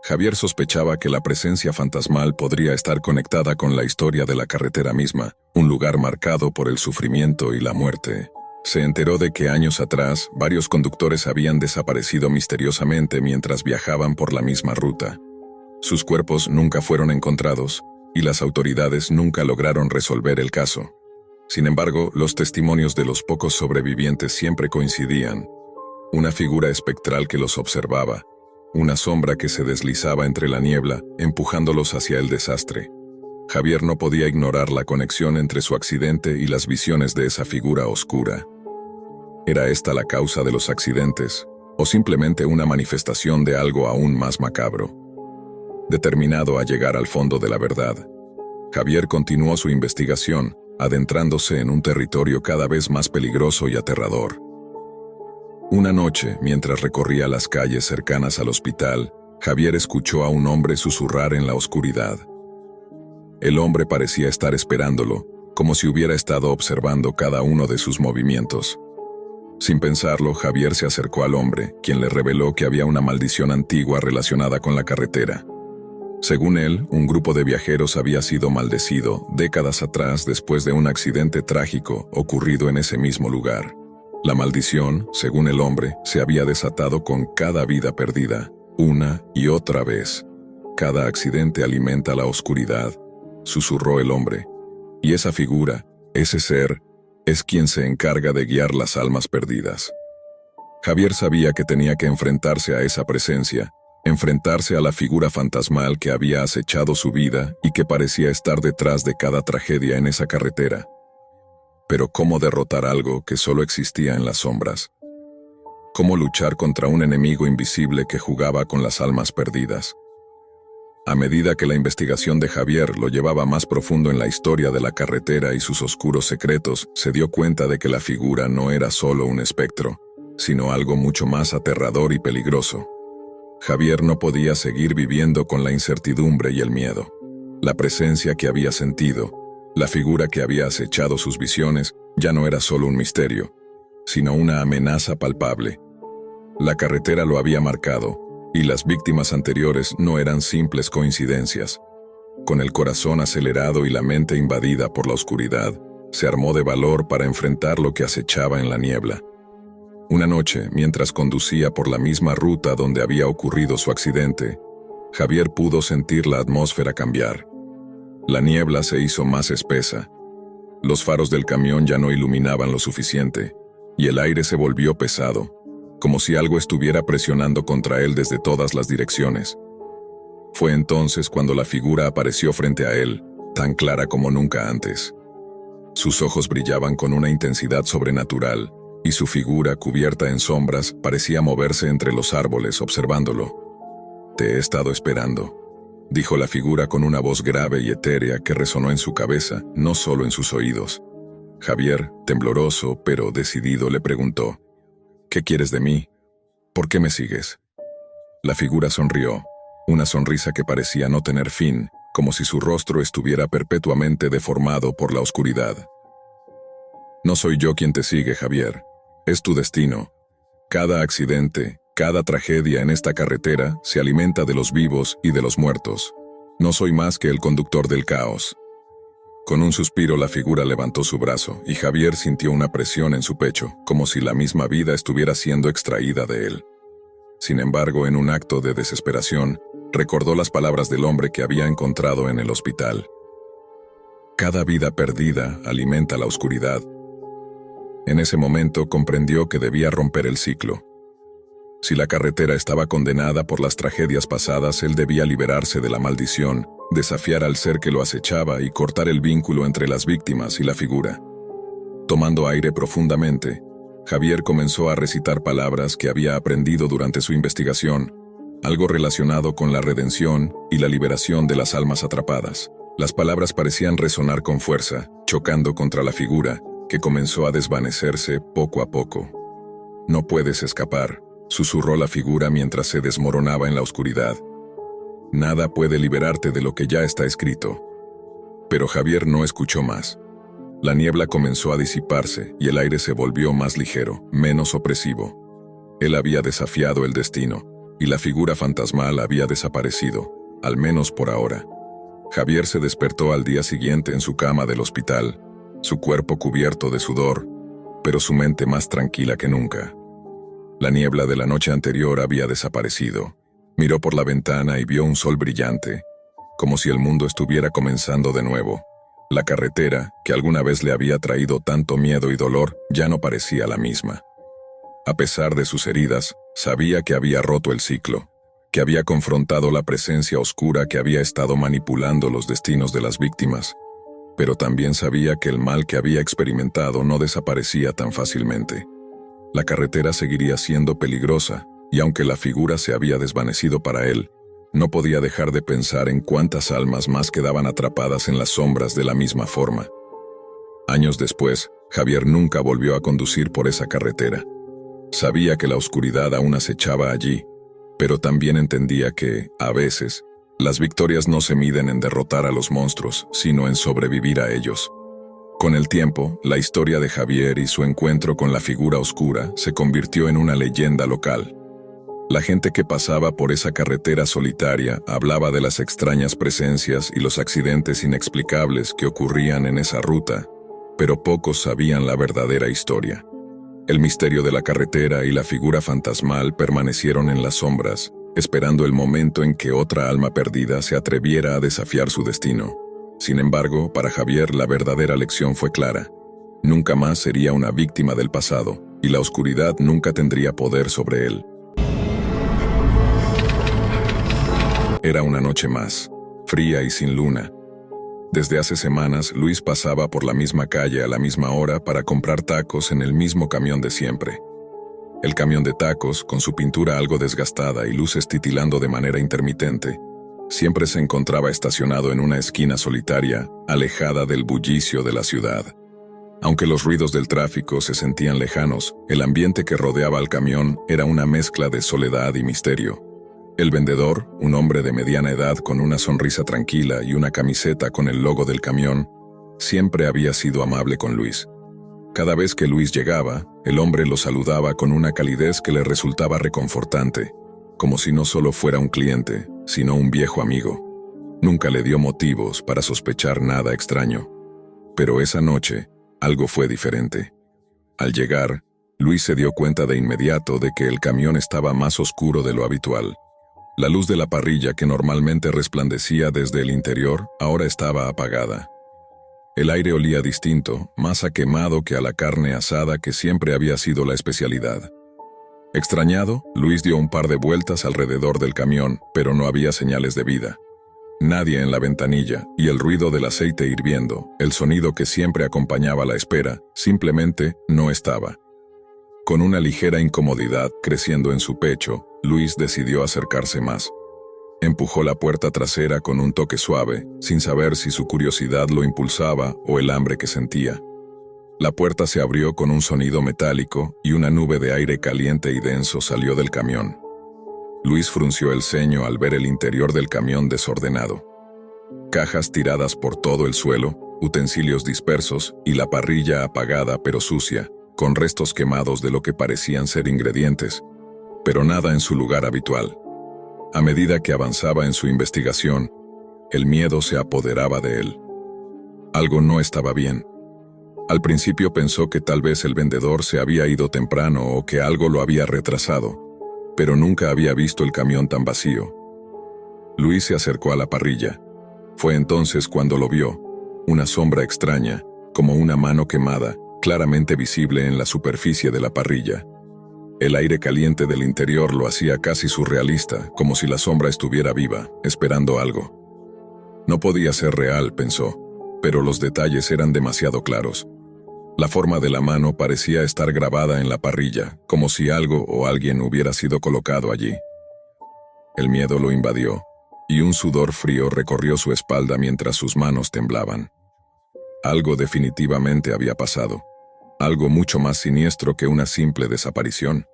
Javier sospechaba que la presencia fantasmal podría estar conectada con la historia de la carretera misma, un lugar marcado por el sufrimiento y la muerte. Se enteró de que años atrás, varios conductores habían desaparecido misteriosamente mientras viajaban por la misma ruta. Sus cuerpos nunca fueron encontrados, y las autoridades nunca lograron resolver el caso. Sin embargo, los testimonios de los pocos sobrevivientes siempre coincidían. Una figura espectral que los observaba, una sombra que se deslizaba entre la niebla, empujándolos hacia el desastre. Javier no podía ignorar la conexión entre su accidente y las visiones de esa figura oscura. ¿Era esta la causa de los accidentes, o simplemente una manifestación de algo aún más macabro? Determinado a llegar al fondo de la verdad, Javier continuó su investigación, adentrándose en un territorio cada vez más peligroso y aterrador. Una noche, mientras recorría las calles cercanas al hospital, Javier escuchó a un hombre susurrar en la oscuridad. El hombre parecía estar esperándolo, como si hubiera estado observando cada uno de sus movimientos. Sin pensarlo, Javier se acercó al hombre, quien le reveló que había una maldición antigua relacionada con la carretera. Según él, un grupo de viajeros había sido maldecido décadas atrás después de un accidente trágico ocurrido en ese mismo lugar. La maldición, según el hombre, se había desatado con cada vida perdida, una y otra vez. Cada accidente alimenta la oscuridad, susurró el hombre. Y esa figura, ese ser, es quien se encarga de guiar las almas perdidas. Javier sabía que tenía que enfrentarse a esa presencia, enfrentarse a la figura fantasmal que había acechado su vida y que parecía estar detrás de cada tragedia en esa carretera. Pero ¿cómo derrotar algo que solo existía en las sombras? ¿Cómo luchar contra un enemigo invisible que jugaba con las almas perdidas? A medida que la investigación de Javier lo llevaba más profundo en la historia de la carretera y sus oscuros secretos, se dio cuenta de que la figura no era solo un espectro, sino algo mucho más aterrador y peligroso. Javier no podía seguir viviendo con la incertidumbre y el miedo. La presencia que había sentido, la figura que había acechado sus visiones, ya no era solo un misterio, sino una amenaza palpable. La carretera lo había marcado, y las víctimas anteriores no eran simples coincidencias. Con el corazón acelerado y la mente invadida por la oscuridad, se armó de valor para enfrentar lo que acechaba en la niebla. Una noche, mientras conducía por la misma ruta donde había ocurrido su accidente, Javier pudo sentir la atmósfera cambiar. La niebla se hizo más espesa. Los faros del camión ya no iluminaban lo suficiente, y el aire se volvió pesado, como si algo estuviera presionando contra él desde todas las direcciones. Fue entonces cuando la figura apareció frente a él, tan clara como nunca antes. Sus ojos brillaban con una intensidad sobrenatural, y su figura, cubierta en sombras, parecía moverse entre los árboles observándolo. «Te he estado esperando», dijo la figura con una voz grave y etérea que resonó en su cabeza, no solo en sus oídos. Javier, tembloroso pero decidido, le preguntó: «¿Qué quieres de mí? ¿Por qué me sigues?». La figura sonrió, una sonrisa que parecía no tener fin, como si su rostro estuviera perpetuamente deformado por la oscuridad. «No soy yo quien te sigue, Javier. Es tu destino. Cada accidente, cada tragedia en esta carretera se alimenta de los vivos y de los muertos. No soy más que el conductor del caos». Con un suspiro la figura levantó su brazo y Javier sintió una presión en su pecho, como si la misma vida estuviera siendo extraída de él. Sin embargo, en un acto de desesperación, recordó las palabras del hombre que había encontrado en el hospital. «Cada vida perdida alimenta la oscuridad». En ese momento comprendió que debía romper el ciclo. Si la carretera estaba condenada por las tragedias pasadas, él debía liberarse de la maldición, desafiar al ser que lo acechaba y cortar el vínculo entre las víctimas y la figura. Tomando aire profundamente, Javier comenzó a recitar palabras que había aprendido durante su investigación, algo relacionado con la redención y la liberación de las almas atrapadas. Las palabras parecían resonar con fuerza, chocando contra la figura, que comenzó a desvanecerse poco a poco. «No puedes escapar», susurró la figura mientras se desmoronaba en la oscuridad. «Nada puede liberarte de lo que ya está escrito». Pero Javier no escuchó más. La niebla comenzó a disiparse y el aire se volvió más ligero, menos opresivo. Él había desafiado el destino, y la figura fantasmal había desaparecido, al menos por ahora. Javier se despertó al día siguiente en su cama del hospital, su cuerpo cubierto de sudor, pero su mente más tranquila que nunca. La niebla de la noche anterior había desaparecido. Miró por la ventana y vio un sol brillante, como si el mundo estuviera comenzando de nuevo. La carretera, que alguna vez le había traído tanto miedo y dolor, ya no parecía la misma. A pesar de sus heridas, sabía que había roto el ciclo, que había confrontado la presencia oscura que había estado manipulando los destinos de las víctimas, pero también sabía que el mal que había experimentado no desaparecía tan fácilmente. La carretera seguiría siendo peligrosa, y aunque la figura se había desvanecido para él, no podía dejar de pensar en cuántas almas más quedaban atrapadas en las sombras de la misma forma. Años después, Javier nunca volvió a conducir por esa carretera. Sabía que la oscuridad aún acechaba allí, pero también entendía que, a veces, las victorias no se miden en derrotar a los monstruos, sino en sobrevivir a ellos. Con el tiempo, la historia de Javier y su encuentro con la figura oscura se convirtió en una leyenda local. La gente que pasaba por esa carretera solitaria hablaba de las extrañas presencias y los accidentes inexplicables que ocurrían en esa ruta, pero pocos sabían la verdadera historia. El misterio de la carretera y la figura fantasmal permanecieron en las sombras, esperando el momento en que otra alma perdida se atreviera a desafiar su destino. Sin embargo, para Javier la verdadera lección fue clara. Nunca más sería una víctima del pasado, y la oscuridad nunca tendría poder sobre él. Era una noche más, fría y sin luna. Desde hace semanas, Luis pasaba por la misma calle a la misma hora para comprar tacos en el mismo camión de siempre. El camión de tacos, con su pintura algo desgastada y luces titilando de manera intermitente, siempre se encontraba estacionado en una esquina solitaria, alejada del bullicio de la ciudad. Aunque los ruidos del tráfico se sentían lejanos, el ambiente que rodeaba al camión era una mezcla de soledad y misterio. El vendedor, un hombre de mediana edad con una sonrisa tranquila y una camiseta con el logo del camión, siempre había sido amable con Luis. Cada vez que Luis llegaba, el hombre lo saludaba con una calidez que le resultaba reconfortante, como si no solo fuera un cliente, sino un viejo amigo. Nunca le dio motivos para sospechar nada extraño. Pero esa noche, algo fue diferente. Al llegar, Luis se dio cuenta de inmediato de que el camión estaba más oscuro de lo habitual. La luz de la parrilla que normalmente resplandecía desde el interior ahora estaba apagada. El aire olía distinto, más a quemado que a la carne asada que siempre había sido la especialidad. Extrañado, Luis dio un par de vueltas alrededor del camión, pero no había señales de vida. Nadie en la ventanilla, y el ruido del aceite hirviendo, el sonido que siempre acompañaba la espera, simplemente no estaba. Con una ligera incomodidad creciendo en su pecho, Luis decidió acercarse más. Empujó la puerta trasera con un toque suave, sin saber si su curiosidad lo impulsaba o el hambre que sentía. La puerta se abrió con un sonido metálico y una nube de aire caliente y denso salió del camión. Luis frunció el ceño al ver el interior del camión desordenado. Cajas tiradas por todo el suelo, utensilios dispersos y la parrilla apagada pero sucia, con restos quemados de lo que parecían ser ingredientes, pero nada en su lugar habitual. A medida que avanzaba en su investigación, el miedo se apoderaba de él. Algo no estaba bien. Al principio pensó que tal vez el vendedor se había ido temprano o que algo lo había retrasado, pero nunca había visto el camión tan vacío. Luis se acercó a la parrilla. Fue entonces cuando lo vio, una sombra extraña, como una mano quemada, claramente visible en la superficie de la parrilla. El aire caliente del interior lo hacía casi surrealista, como si la sombra estuviera viva, esperando algo. No podía ser real, pensó, pero los detalles eran demasiado claros. La forma de la mano parecía estar grabada en la parrilla, como si algo o alguien hubiera sido colocado allí. El miedo lo invadió, y un sudor frío recorrió su espalda mientras sus manos temblaban. Algo definitivamente había pasado, algo mucho más siniestro que una simple desaparición.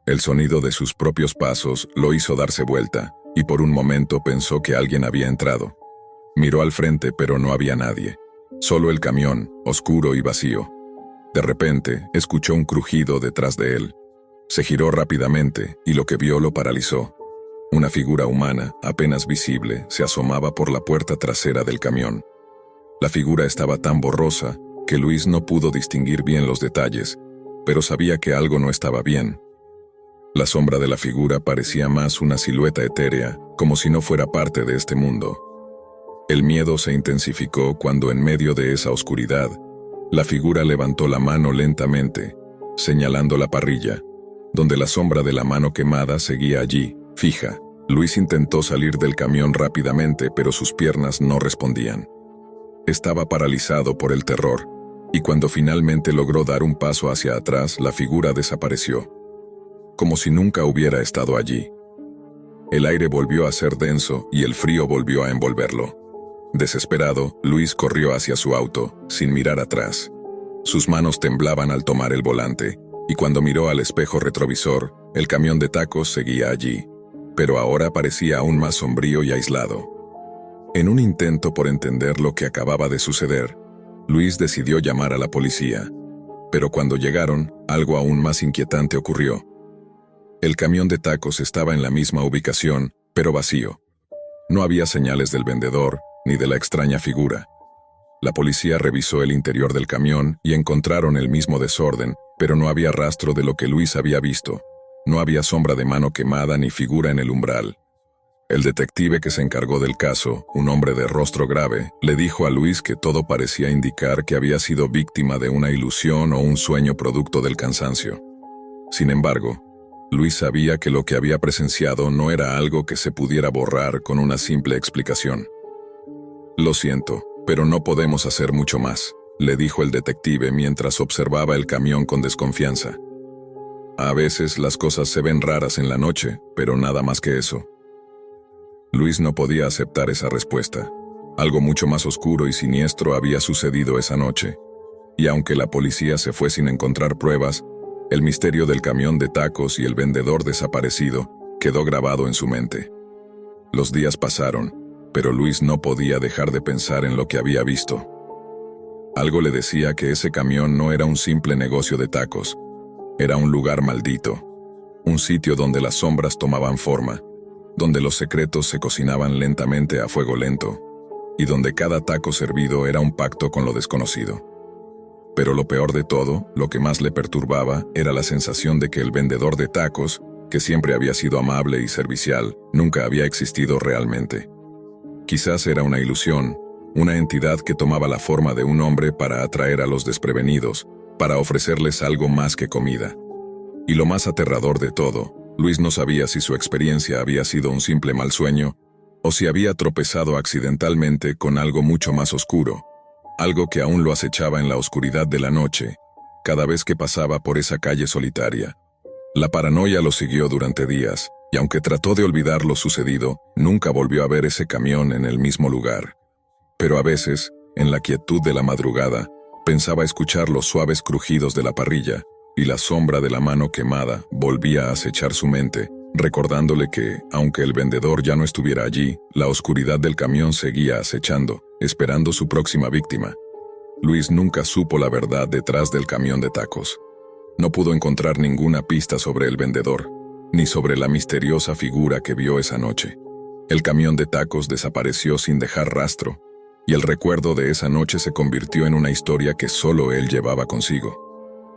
El sonido de sus propios pasos lo hizo darse vuelta, y por un momento pensó que alguien había entrado. Miró al frente, pero no había nadie. Solo el camión, oscuro y vacío. De repente, escuchó un crujido detrás de él. Se giró rápidamente, y lo que vio lo paralizó. Una figura humana, apenas visible, se asomaba por la puerta trasera del camión. La figura estaba tan borrosa que Luis no pudo distinguir bien los detalles, pero sabía que algo no estaba bien. La sombra de la figura parecía más una silueta etérea, como si no fuera parte de este mundo. El miedo se intensificó cuando en medio de esa oscuridad, la figura levantó la mano lentamente, señalando la parrilla, donde la sombra de la mano quemada seguía allí, fija. Luis intentó salir del camión rápidamente, pero sus piernas no respondían. Estaba paralizado por el terror, y cuando finalmente logró dar un paso hacia atrás, la figura desapareció, como si nunca hubiera estado allí. El aire volvió a ser denso y el frío volvió a envolverlo. Desesperado, Luis corrió hacia su auto, sin mirar atrás. Sus manos temblaban al tomar el volante, y cuando miró al espejo retrovisor, el camión de tacos seguía allí, pero ahora parecía aún más sombrío y aislado. En un intento por entender lo que acababa de suceder, Luis decidió llamar a la policía, pero cuando llegaron, algo aún más inquietante ocurrió. El camión de tacos estaba en la misma ubicación, pero vacío. No había señales del vendedor, ni de la extraña figura. La policía revisó el interior del camión y encontraron el mismo desorden, pero no había rastro de lo que Luis había visto. No había sombra de mano quemada ni figura en el umbral. El detective que se encargó del caso, un hombre de rostro grave, le dijo a Luis que todo parecía indicar que había sido víctima de una ilusión o un sueño producto del cansancio. Sin embargo, Luis sabía que lo que había presenciado no era algo que se pudiera borrar con una simple explicación. «Lo siento, pero no podemos hacer mucho más», le dijo el detective mientras observaba el camión con desconfianza. «A veces las cosas se ven raras en la noche, pero nada más que eso». Luis no podía aceptar esa respuesta. Algo mucho más oscuro y siniestro había sucedido esa noche. Y aunque la policía se fue sin encontrar pruebas, el misterio del camión de tacos y el vendedor desaparecido quedó grabado en su mente. Los días pasaron, pero Luis no podía dejar de pensar en lo que había visto. Algo le decía que ese camión no era un simple negocio de tacos. Era un lugar maldito. Un sitio donde las sombras tomaban forma, donde los secretos se cocinaban lentamente a fuego lento, y donde cada taco servido era un pacto con lo desconocido. Pero lo peor de todo, lo que más le perturbaba, era la sensación de que el vendedor de tacos, que siempre había sido amable y servicial, nunca había existido realmente. Quizás era una ilusión, una entidad que tomaba la forma de un hombre para atraer a los desprevenidos, para ofrecerles algo más que comida. Y lo más aterrador de todo, Luis no sabía si su experiencia había sido un simple mal sueño, o si había tropezado accidentalmente con algo mucho más oscuro, algo que aún lo acechaba en la oscuridad de la noche, cada vez que pasaba por esa calle solitaria. La paranoia lo siguió durante días, y aunque trató de olvidar lo sucedido, nunca volvió a ver ese camión en el mismo lugar. Pero a veces, en la quietud de la madrugada, pensaba escuchar los suaves crujidos de la parrilla, y la sombra de la mano quemada volvía a acechar su mente, recordándole que, aunque el vendedor ya no estuviera allí, la oscuridad del camión seguía acechando, esperando su próxima víctima. Luis nunca supo la verdad detrás del camión de tacos. No pudo encontrar ninguna pista sobre el vendedor, ni sobre la misteriosa figura que vio esa noche. El camión de tacos desapareció sin dejar rastro, y el recuerdo de esa noche se convirtió en una historia que solo él llevaba consigo.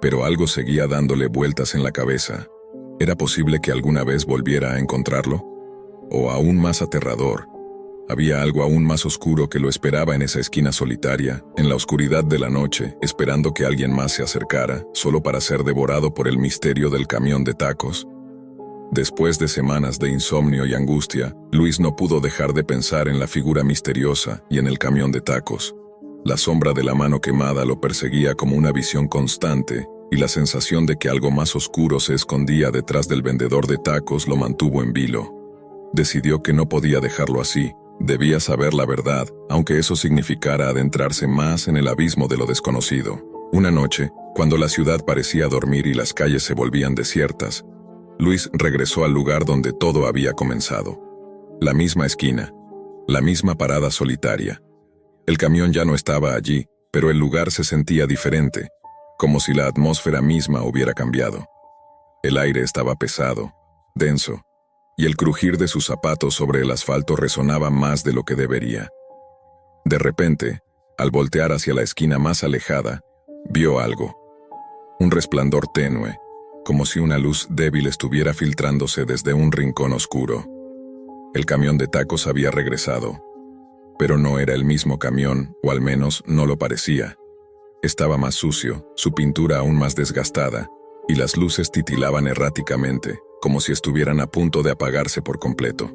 Pero algo seguía dándole vueltas en la cabeza. ¿Era posible que alguna vez volviera a encontrarlo? O aún más aterrador, había algo aún más oscuro que lo esperaba en esa esquina solitaria, en la oscuridad de la noche, esperando que alguien más se acercara, solo para ser devorado por el misterio del camión de tacos. Después de semanas de insomnio y angustia, Luis no pudo dejar de pensar en la figura misteriosa y en el camión de tacos. La sombra de la mano quemada lo perseguía como una visión constante, y la sensación de que algo más oscuro se escondía detrás del vendedor de tacos lo mantuvo en vilo. Decidió que no podía dejarlo así, debía saber la verdad, aunque eso significara adentrarse más en el abismo de lo desconocido. Una noche, cuando la ciudad parecía dormir y las calles se volvían desiertas, Luis regresó al lugar donde todo había comenzado. La misma esquina, la misma parada solitaria. El camión ya no estaba allí, pero el lugar se sentía diferente, como si la atmósfera misma hubiera cambiado. El aire estaba pesado, denso, y el crujir de sus zapatos sobre el asfalto resonaba más de lo que debería. De repente, al voltear hacia la esquina más alejada, vio algo. Un resplandor tenue, como si una luz débil estuviera filtrándose desde un rincón oscuro. El camión de tacos había regresado. Pero no era el mismo camión, o al menos no lo parecía. Estaba más sucio, su pintura aún más desgastada, y las luces titilaban erráticamente, como si estuvieran a punto de apagarse por completo.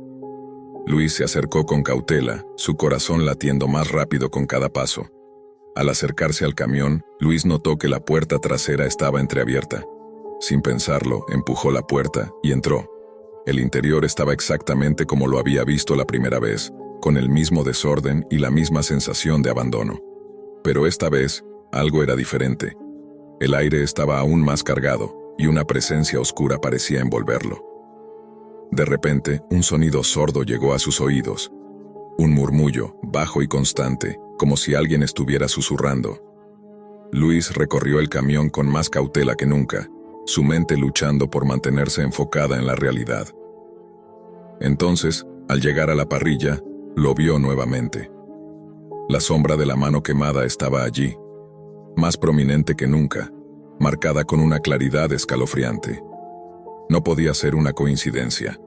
Luis se acercó con cautela, su corazón latiendo más rápido con cada paso. Al acercarse al camión, Luis notó que la puerta trasera estaba entreabierta. Sin pensarlo, empujó la puerta y entró. El interior estaba exactamente como lo había visto la primera vez, con el mismo desorden y la misma sensación de abandono. Pero esta vez, algo era diferente. El aire estaba aún más cargado, y una presencia oscura parecía envolverlo. De repente, un sonido sordo llegó a sus oídos. Un murmullo, bajo y constante, como si alguien estuviera susurrando. Luis recorrió el camión con más cautela que nunca, su mente luchando por mantenerse enfocada en la realidad. Entonces, al llegar a la parrilla, lo vio nuevamente. La sombra de la mano quemada estaba allí, más prominente que nunca, marcada con una claridad escalofriante. No podía ser una coincidencia.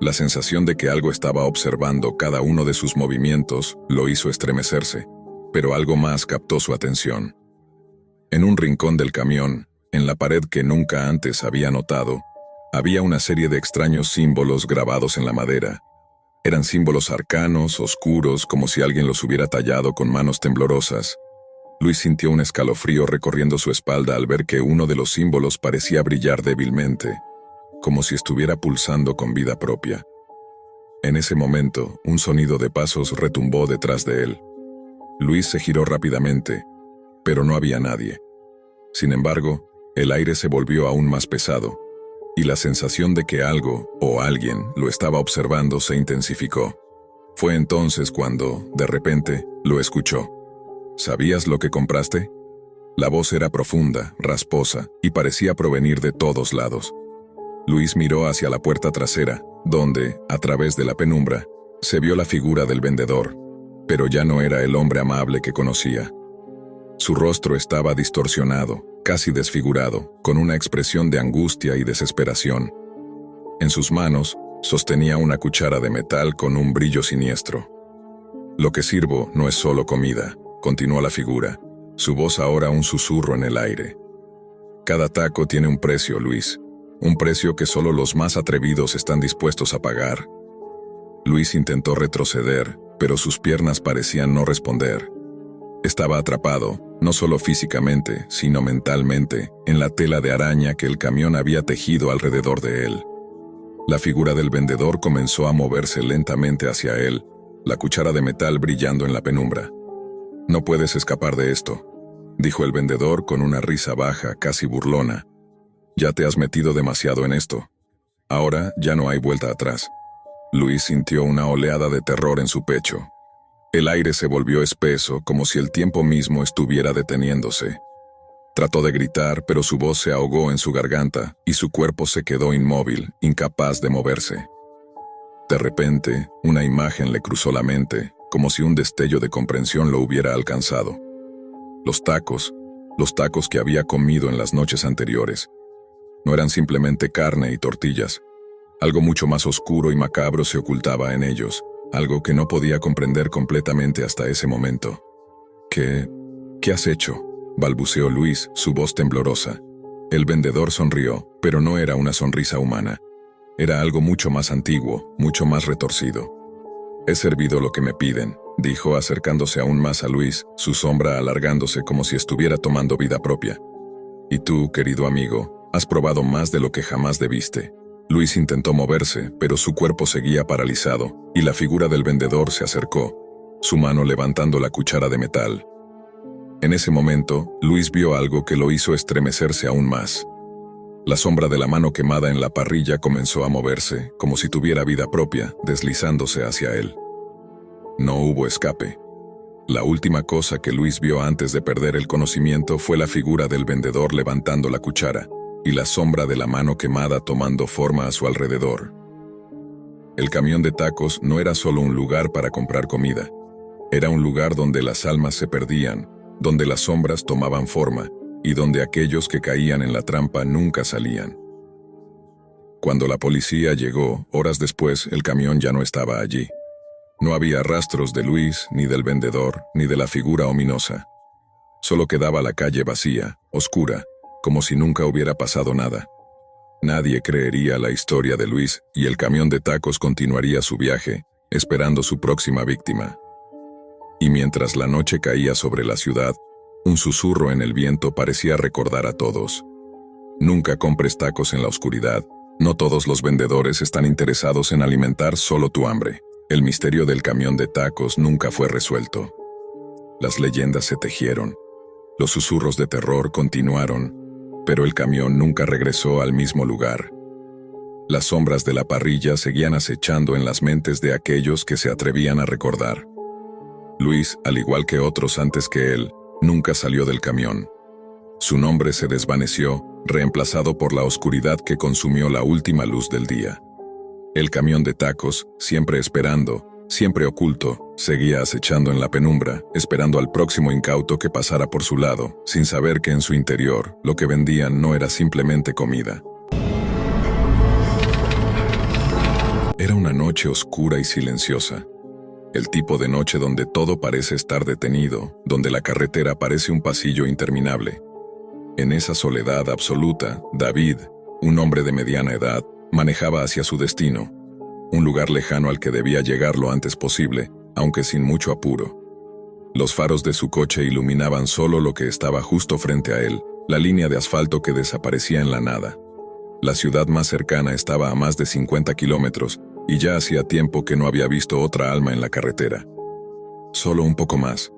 La sensación de que algo estaba observando cada uno de sus movimientos lo hizo estremecerse, pero algo más captó su atención. En un rincón del camión, en la pared que nunca antes había notado, había una serie de extraños símbolos grabados en la madera. Eran símbolos arcanos, oscuros, como si alguien los hubiera tallado con manos temblorosas. Luis sintió un escalofrío recorriendo su espalda al ver que uno de los símbolos parecía brillar débilmente, como si estuviera pulsando con vida propia. En ese momento, un sonido de pasos retumbó detrás de él. Luis se giró rápidamente, pero no había nadie. Sin embargo, el aire se volvió aún más pesado, y la sensación de que algo o alguien lo estaba observando se intensificó. Fue entonces cuando, de repente, lo escuchó. ¿Sabías lo que compraste? La voz era profunda, rasposa, y parecía provenir de todos lados. Luis miró hacia la puerta trasera, donde, a través de la penumbra, se vio la figura del vendedor, pero ya no era el hombre amable que conocía. Su rostro estaba distorsionado, casi desfigurado, con una expresión de angustia y desesperación. En sus manos, sostenía una cuchara de metal con un brillo siniestro. «Lo que sirvo no es solo comida», continuó la figura, su voz ahora un susurro en el aire. «Cada taco tiene un precio, Luis, un precio que solo los más atrevidos están dispuestos a pagar». Luis intentó retroceder, pero sus piernas parecían no responder. Estaba atrapado, no solo físicamente, sino mentalmente, en la tela de araña que el camión había tejido alrededor de él. La figura del vendedor comenzó a moverse lentamente hacia él, la cuchara de metal brillando en la penumbra. «No puedes escapar de esto», dijo el vendedor con una risa baja, casi burlona. «Ya te has metido demasiado en esto. Ahora ya no hay vuelta atrás». Luis sintió una oleada de terror en su pecho. El aire se volvió espeso, como si el tiempo mismo estuviera deteniéndose. Trató de gritar, pero su voz se ahogó en su garganta y su cuerpo se quedó inmóvil, incapaz de moverse. De repente, una imagen le cruzó la mente, como si un destello de comprensión lo hubiera alcanzado. Los tacos que había comido en las noches anteriores, no eran simplemente carne y tortillas. Algo mucho más oscuro y macabro se ocultaba en ellos, algo que no podía comprender completamente hasta ese momento. ¿Qué has hecho?», balbuceó Luis, su voz temblorosa. El vendedor sonrió, pero no era una sonrisa humana. Era algo mucho más antiguo, mucho más retorcido. «He servido lo que me piden», dijo acercándose aún más a Luis, su sombra alargándose como si estuviera tomando vida propia. «Y tú, querido amigo, has probado más de lo que jamás debiste». Luis intentó moverse, pero su cuerpo seguía paralizado, y la figura del vendedor se acercó, su mano levantando la cuchara de metal. En ese momento, Luis vio algo que lo hizo estremecerse aún más. La sombra de la mano quemada en la parrilla comenzó a moverse, como si tuviera vida propia, deslizándose hacia él. No hubo escape. La última cosa que Luis vio antes de perder el conocimiento fue la figura del vendedor levantando la cuchara, y la sombra de la mano quemada tomando forma a su alrededor. El camión de tacos no era solo un lugar para comprar comida. Era un lugar donde las almas se perdían, donde las sombras tomaban forma, y donde aquellos que caían en la trampa nunca salían. Cuando la policía llegó, horas después, el camión ya no estaba allí. No había rastros de Luis, ni del vendedor, ni de la figura ominosa. Solo quedaba la calle vacía, oscura, como si nunca hubiera pasado nada. Nadie creería la historia de Luis y el camión de tacos continuaría su viaje, esperando su próxima víctima. Y mientras la noche caía sobre la ciudad, un susurro en el viento parecía recordar a todos: nunca compres tacos en la oscuridad, no todos los vendedores están interesados en alimentar solo tu hambre. El misterio del camión de tacos nunca fue resuelto. Las leyendas se tejieron, los susurros de terror continuaron, pero el camión nunca regresó al mismo lugar. Las sombras de la parrilla seguían acechando en las mentes de aquellos que se atrevían a recordar. Luis, al igual que otros antes que él, nunca salió del camión. Su nombre se desvaneció, reemplazado por la oscuridad que consumió la última luz del día. El camión de tacos, siempre esperando, siempre oculto, seguía acechando en la penumbra, esperando al próximo incauto que pasara por su lado, sin saber que en su interior lo que vendían no era simplemente comida. Era una noche oscura y silenciosa. El tipo de noche donde todo parece estar detenido, donde la carretera parece un pasillo interminable. En esa soledad absoluta, David, un hombre de mediana edad, manejaba hacia su destino, un lugar lejano al que debía llegar lo antes posible, aunque sin mucho apuro. Los faros de su coche iluminaban solo lo que estaba justo frente a él, la línea de asfalto que desaparecía en la nada. La ciudad más cercana estaba a más de 50 kilómetros, y ya hacía tiempo que no había visto otra alma en la carretera. Solo un poco más,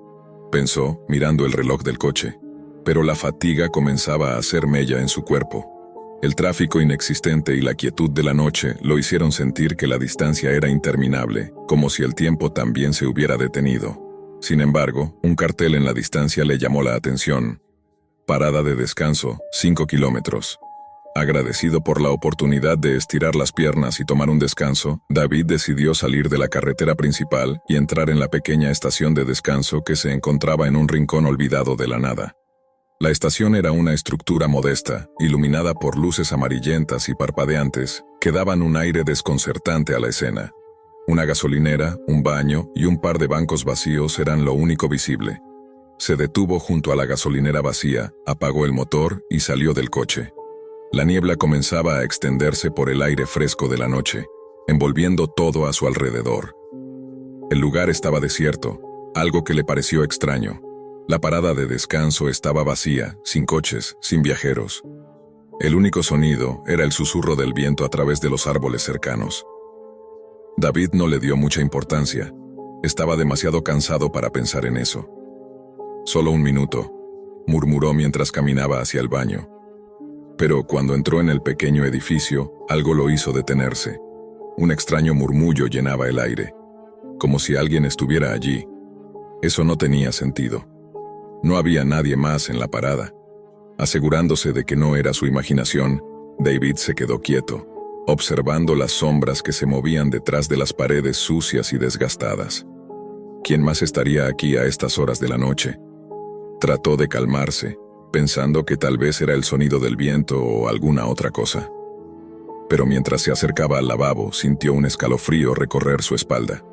pensó, mirando el reloj del coche, pero la fatiga comenzaba a hacer mella en su cuerpo. El tráfico inexistente y la quietud de la noche lo hicieron sentir que la distancia era interminable, como si el tiempo también se hubiera detenido. Sin embargo, un cartel en la distancia le llamó la atención. Parada de descanso, 5 kilómetros. Agradecido por la oportunidad de estirar las piernas y tomar un descanso, David decidió salir de la carretera principal y entrar en la pequeña estación de descanso que se encontraba en un rincón olvidado de la nada. La estación era una estructura modesta, iluminada por luces amarillentas y parpadeantes, que daban un aire desconcertante a la escena. Una gasolinera, un baño y un par de bancos vacíos eran lo único visible. Se detuvo junto a la gasolinera vacía, apagó el motor y salió del coche. La niebla comenzaba a extenderse por el aire fresco de la noche, envolviendo todo a su alrededor. El lugar estaba desierto, algo que le pareció extraño. La parada de descanso estaba vacía, sin coches, sin viajeros. El único sonido era el susurro del viento a través de los árboles cercanos. David no le dio mucha importancia. Estaba demasiado cansado para pensar en eso. «Solo un minuto», murmuró mientras caminaba hacia el baño. Pero cuando entró en el pequeño edificio, algo lo hizo detenerse. Un extraño murmullo llenaba el aire, como si alguien estuviera allí. Eso no tenía sentido. No había nadie más en la parada. Asegurándose de que no era su imaginación, David se quedó quieto, observando las sombras que se movían detrás de las paredes sucias y desgastadas. ¿Quién más estaría aquí a estas horas de la noche? Trató de calmarse, pensando que tal vez era el sonido del viento o alguna otra cosa. Pero mientras se acercaba al lavabo, sintió un escalofrío recorrer su espalda.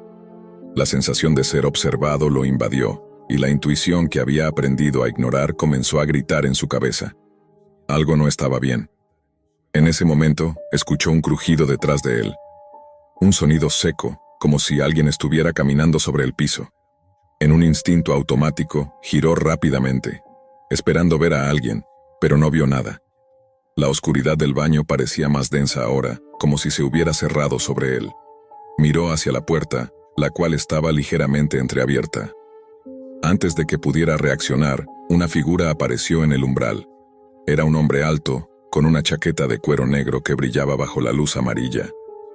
La sensación de ser observado lo invadió, y la intuición que había aprendido a ignorar comenzó a gritar en su cabeza. Algo no estaba bien. En ese momento, escuchó un crujido detrás de él. Un sonido seco, como si alguien estuviera caminando sobre el piso. En un instinto automático, giró rápidamente, esperando ver a alguien, pero no vio nada. La oscuridad del baño parecía más densa ahora, como si se hubiera cerrado sobre él. Miró hacia la puerta, la cual estaba ligeramente entreabierta. Antes de que pudiera reaccionar, una figura apareció en el umbral. Era un hombre alto, con una chaqueta de cuero negro que brillaba bajo la luz amarilla.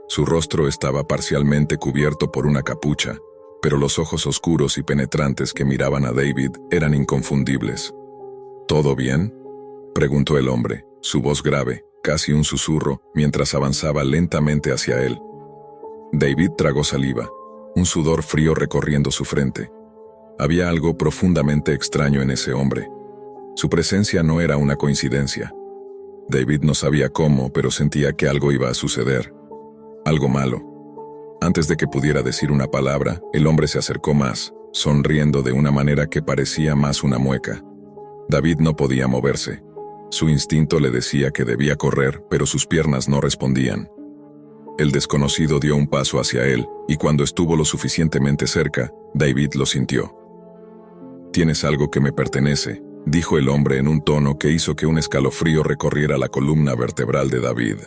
Su rostro estaba parcialmente cubierto por una capucha, pero los ojos oscuros y penetrantes que miraban a David eran inconfundibles. ¿Todo bien?, preguntó el hombre, su voz grave, casi un susurro, mientras avanzaba lentamente hacia él. David tragó saliva, un sudor frío recorriendo su frente. Había algo profundamente extraño en ese hombre. Su presencia no era una coincidencia. David no sabía cómo, pero sentía que algo iba a suceder. Algo malo. Antes de que pudiera decir una palabra, el hombre se acercó más, sonriendo de una manera que parecía más una mueca. David no podía moverse. Su instinto le decía que debía correr, pero sus piernas no respondían. El desconocido dio un paso hacia él, y cuando estuvo lo suficientemente cerca, David lo sintió. «Tienes algo que me pertenece», dijo el hombre en un tono que hizo que un escalofrío recorriera la columna vertebral de David.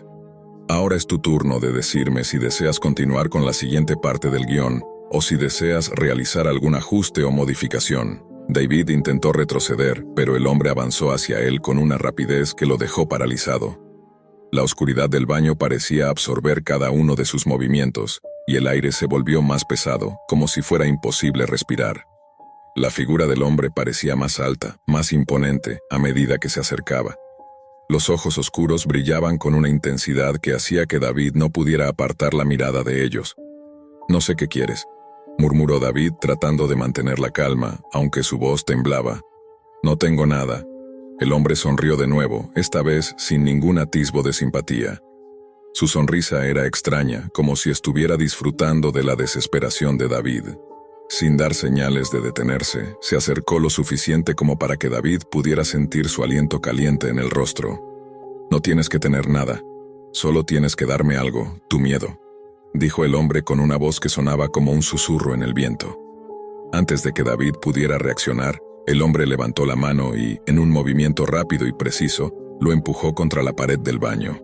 «Ahora es tu turno de decirme si deseas continuar con la siguiente parte del guión, o si deseas realizar algún ajuste o modificación». David intentó retroceder, pero el hombre avanzó hacia él con una rapidez que lo dejó paralizado. La oscuridad del baño parecía absorber cada uno de sus movimientos, y el aire se volvió más pesado, como si fuera imposible respirar. La figura del hombre parecía más alta, más imponente, a medida que se acercaba. Los ojos oscuros brillaban con una intensidad que hacía que David no pudiera apartar la mirada de ellos. «No sé qué quieres», murmuró David tratando de mantener la calma, aunque su voz temblaba. «No tengo nada». El hombre sonrió de nuevo, esta vez sin ningún atisbo de simpatía. Su sonrisa era extraña, como si estuviera disfrutando de la desesperación de David. Sin dar señales de detenerse, se acercó lo suficiente como para que David pudiera sentir su aliento caliente en el rostro. «No tienes que tener nada. Solo tienes que darme algo, tu miedo», dijo el hombre con una voz que sonaba como un susurro en el viento. Antes de que David pudiera reaccionar, el hombre levantó la mano y, en un movimiento rápido y preciso, lo empujó contra la pared del baño.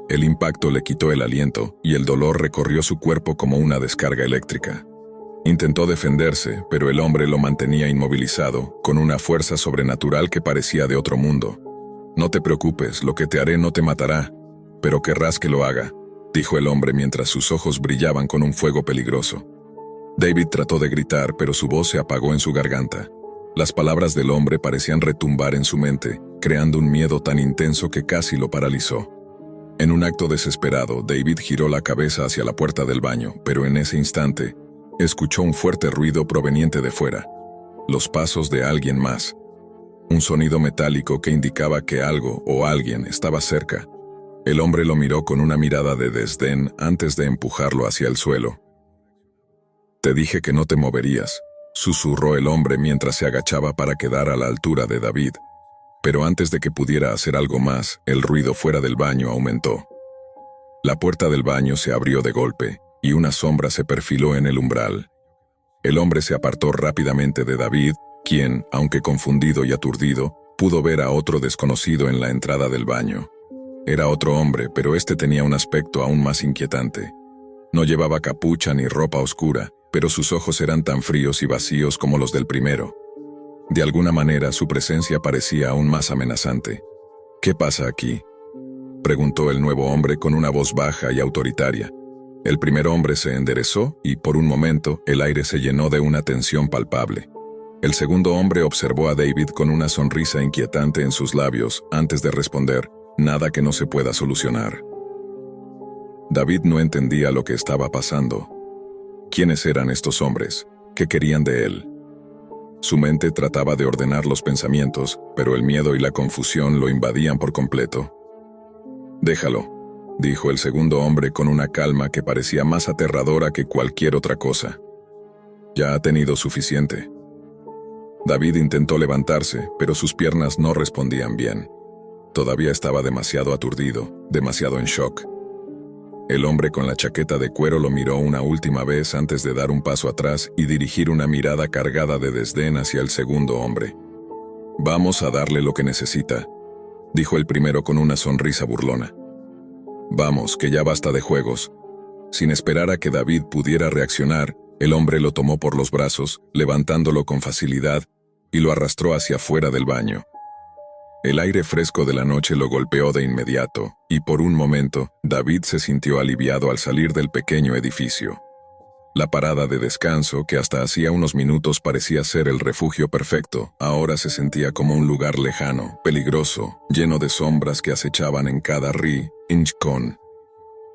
El impacto le quitó el aliento y el dolor recorrió su cuerpo como una descarga eléctrica. Intentó defenderse, pero el hombre lo mantenía inmovilizado, con una fuerza sobrenatural que parecía de otro mundo. «No te preocupes, lo que te haré no te matará, pero querrás que lo haga», dijo el hombre mientras sus ojos brillaban con un fuego peligroso. David trató de gritar, pero su voz se apagó en su garganta. Las palabras del hombre parecían retumbar en su mente, creando un miedo tan intenso que casi lo paralizó. En un acto desesperado, David giró la cabeza hacia la puerta del baño, pero en ese instante, escuchó un fuerte ruido proveniente de fuera. Los pasos de alguien más. Un sonido metálico que indicaba que algo o alguien estaba cerca. El hombre lo miró con una mirada de desdén antes de empujarlo hacia el suelo. «Te dije que no te moverías», susurró el hombre mientras se agachaba para quedar a la altura de David. Pero antes de que pudiera hacer algo más, el ruido fuera del baño aumentó. La puerta del baño se abrió de golpe, y una sombra se perfiló en el umbral. El hombre se apartó rápidamente de David, quien, aunque confundido y aturdido, pudo ver a otro desconocido en la entrada del baño. Era otro hombre, pero este tenía un aspecto aún más inquietante. No llevaba capucha ni ropa oscura, pero sus ojos eran tan fríos y vacíos como los del primero. De alguna manera, su presencia parecía aún más amenazante. «¿Qué pasa aquí?», preguntó el nuevo hombre con una voz baja y autoritaria. El primer hombre se enderezó y, por un momento, el aire se llenó de una tensión palpable. El segundo hombre observó a David con una sonrisa inquietante en sus labios antes de responder: «Nada que no se pueda solucionar». David no entendía lo que estaba pasando. ¿Quiénes eran estos hombres? ¿Qué querían de él? Su mente trataba de ordenar los pensamientos, pero el miedo y la confusión lo invadían por completo. «Déjalo», dijo el segundo hombre con una calma que parecía más aterradora que cualquier otra cosa. «Ya ha tenido suficiente». David intentó levantarse, pero sus piernas no respondían bien. Todavía estaba demasiado aturdido, demasiado en shock. El hombre con la chaqueta de cuero lo miró una última vez antes de dar un paso atrás y dirigir una mirada cargada de desdén hacia el segundo hombre. «Vamos a darle lo que necesita», dijo el primero con una sonrisa burlona. «Vamos, que ya basta de juegos». Sin esperar a que David pudiera reaccionar, el hombre lo tomó por los brazos, levantándolo con facilidad, y lo arrastró hacia afuera del baño. El aire fresco de la noche lo golpeó de inmediato, y por un momento, David se sintió aliviado al salir del pequeño edificio. La parada de descanso, que hasta hacía unos minutos parecía ser el refugio perfecto, ahora se sentía como un lugar lejano, peligroso, lleno de sombras que acechaban en cada rincón.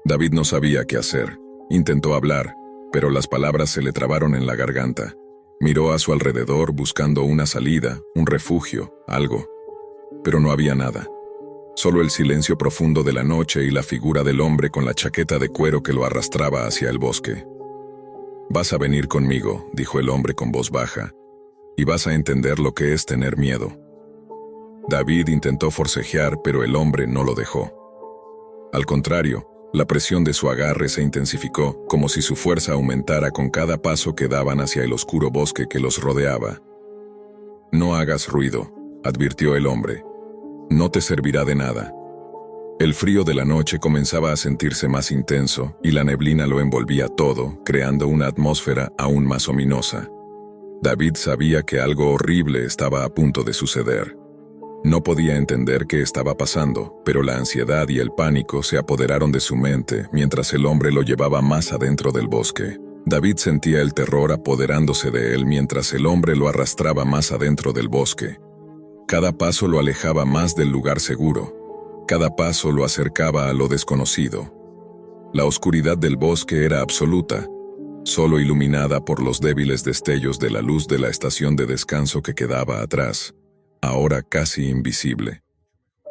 David no sabía qué hacer. Intentó hablar, pero las palabras se le trabaron en la garganta. Miró a su alrededor buscando una salida, un refugio, algo. Pero no había nada. Solo el silencio profundo de la noche y la figura del hombre con la chaqueta de cuero que lo arrastraba hacia el bosque. «Vas a venir conmigo», dijo el hombre con voz baja, «y vas a entender lo que es tener miedo». David intentó forcejear, pero el hombre no lo dejó. Al contrario, la presión de su agarre se intensificó, como si su fuerza aumentara con cada paso que daban hacia el oscuro bosque que los rodeaba. «No hagas ruido», advirtió el hombre. «No te servirá de nada». El frío de la noche comenzaba a sentirse más intenso y la neblina lo envolvía todo, creando una atmósfera aún más ominosa. David sabía que algo horrible estaba a punto de suceder. No podía entender qué estaba pasando, pero la ansiedad y el pánico se apoderaron de su mente mientras el hombre lo llevaba más adentro del bosque. David sentía el terror apoderándose de él mientras el hombre lo arrastraba más adentro del bosque. Cada paso lo alejaba más del lugar seguro. Cada paso lo acercaba a lo desconocido. La oscuridad del bosque era absoluta, solo iluminada por los débiles destellos de la luz de la estación de descanso que quedaba atrás, ahora casi invisible.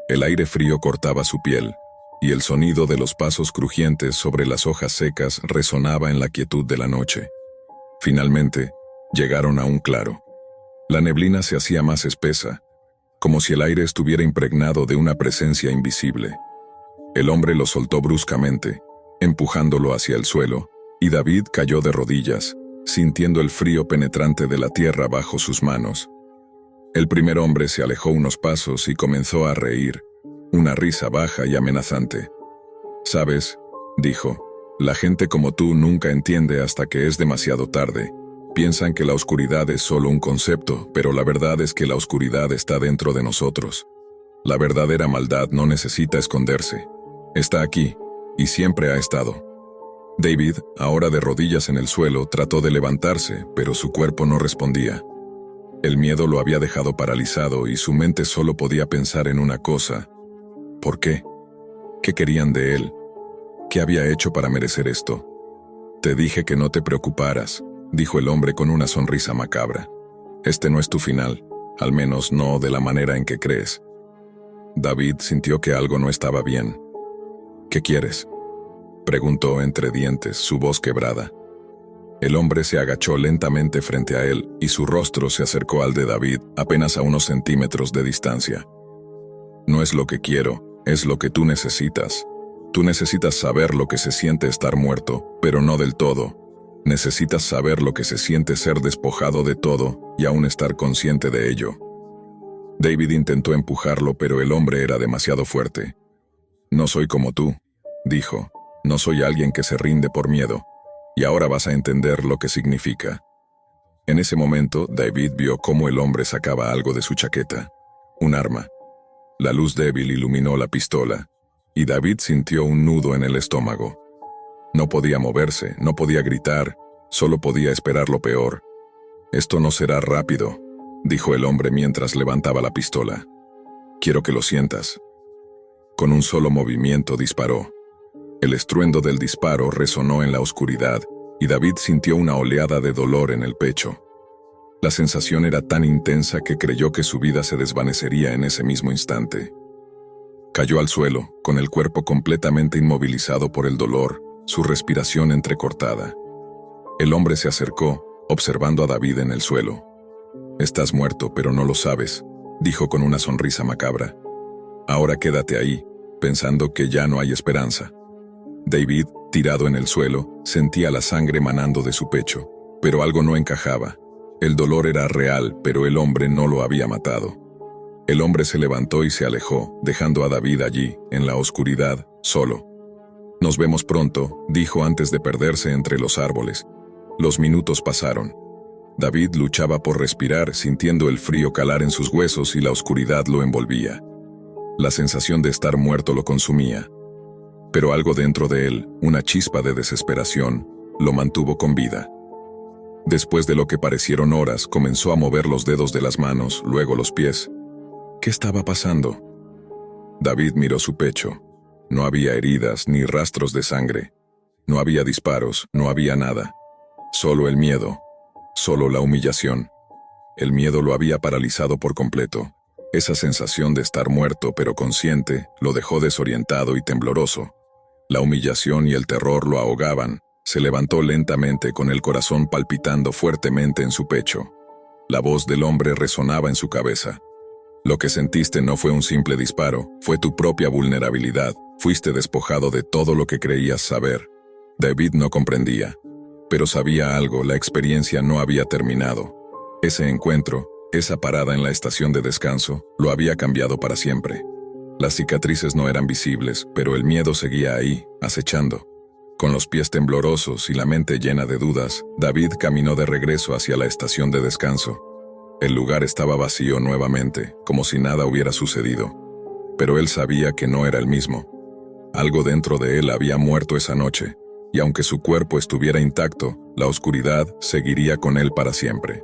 El aire frío cortaba su piel, y el sonido de los pasos crujientes sobre las hojas secas resonaba en la quietud de la noche. Finalmente, llegaron a un claro. La neblina se hacía más espesa, como si el aire estuviera impregnado de una presencia invisible. El hombre lo soltó bruscamente, empujándolo hacia el suelo, y David cayó de rodillas, sintiendo el frío penetrante de la tierra bajo sus manos. El primer hombre se alejó unos pasos y comenzó a reír, una risa baja y amenazante. «¿Sabes?», dijo, «la gente como tú nunca entiende hasta que es demasiado tarde. Piensan que la oscuridad es solo un concepto, pero la verdad es que la oscuridad está dentro de nosotros. La verdadera maldad no necesita esconderse. Está aquí, y siempre ha estado». David, ahora de rodillas en el suelo, trató de levantarse, pero su cuerpo no respondía. El miedo lo había dejado paralizado y su mente solo podía pensar en una cosa. ¿Por qué? ¿Qué querían de él? ¿Qué había hecho para merecer esto? «Te dije que no te preocuparas», dijo el hombre con una sonrisa macabra. «Este no es tu final, al menos no de la manera en que crees». David sintió que algo no estaba bien. «¿Qué quieres?», preguntó entre dientes, su voz quebrada. El hombre se agachó lentamente frente a él y su rostro se acercó al de David apenas a unos centímetros de distancia. «No es lo que quiero, es lo que tú necesitas. Tú necesitas saber lo que se siente estar muerto, pero no del todo. Necesitas saber lo que se siente ser despojado de todo y aún estar consciente de ello». David intentó empujarlo, pero el hombre era demasiado fuerte. «No soy como tú», dijo. «No soy alguien que se rinde por miedo. Y ahora vas a entender lo que significa». En ese momento, David vio cómo el hombre sacaba algo de su chaqueta. Un arma. La luz débil iluminó la pistola, y David sintió un nudo en el estómago. No podía moverse, no podía gritar, solo podía esperar lo peor. «Esto no será rápido», dijo el hombre mientras levantaba la pistola. «Quiero que lo sientas». Con un solo movimiento disparó. El estruendo del disparo resonó en la oscuridad, y David sintió una oleada de dolor en el pecho. La sensación era tan intensa que creyó que su vida se desvanecería en ese mismo instante. Cayó al suelo, con el cuerpo completamente inmovilizado por el dolor, su respiración entrecortada. El hombre se acercó, observando a David en el suelo. «Estás muerto, pero no lo sabes», dijo con una sonrisa macabra. «Ahora quédate ahí, pensando que ya no hay esperanza». David, tirado en el suelo, sentía la sangre manando de su pecho, pero algo no encajaba. El dolor era real, pero el hombre no lo había matado. El hombre se levantó y se alejó, dejando a David allí, en la oscuridad, solo. «Nos vemos pronto», dijo antes de perderse entre los árboles. Los minutos pasaron. David luchaba por respirar, sintiendo el frío calar en sus huesos y la oscuridad lo envolvía. La sensación de estar muerto lo consumía. Pero algo dentro de él, una chispa de desesperación, lo mantuvo con vida. Después de lo que parecieron horas, comenzó a mover los dedos de las manos, luego los pies. ¿Qué estaba pasando? David miró su pecho. No había heridas ni rastros de sangre. No había disparos, no había nada. Solo el miedo. Solo la humillación. El miedo lo había paralizado por completo. Esa sensación de estar muerto pero consciente lo dejó desorientado y tembloroso. La humillación y el terror lo ahogaban. Se levantó lentamente con el corazón palpitando fuertemente en su pecho. La voz del hombre resonaba en su cabeza. Lo que sentiste no fue un simple disparo, fue tu propia vulnerabilidad. Fuiste despojado de todo lo que creías saber. David no comprendía, pero sabía algo, la experiencia no había terminado. Ese encuentro, esa parada en la estación de descanso, lo había cambiado para siempre. Las cicatrices no eran visibles, pero el miedo seguía ahí, acechando. Con los pies temblorosos y la mente llena de dudas, David caminó de regreso hacia la estación de descanso. El lugar estaba vacío nuevamente, como si nada hubiera sucedido. Pero él sabía que no era el mismo. Algo dentro de él había muerto esa noche, y aunque su cuerpo estuviera intacto, la oscuridad seguiría con él para siempre.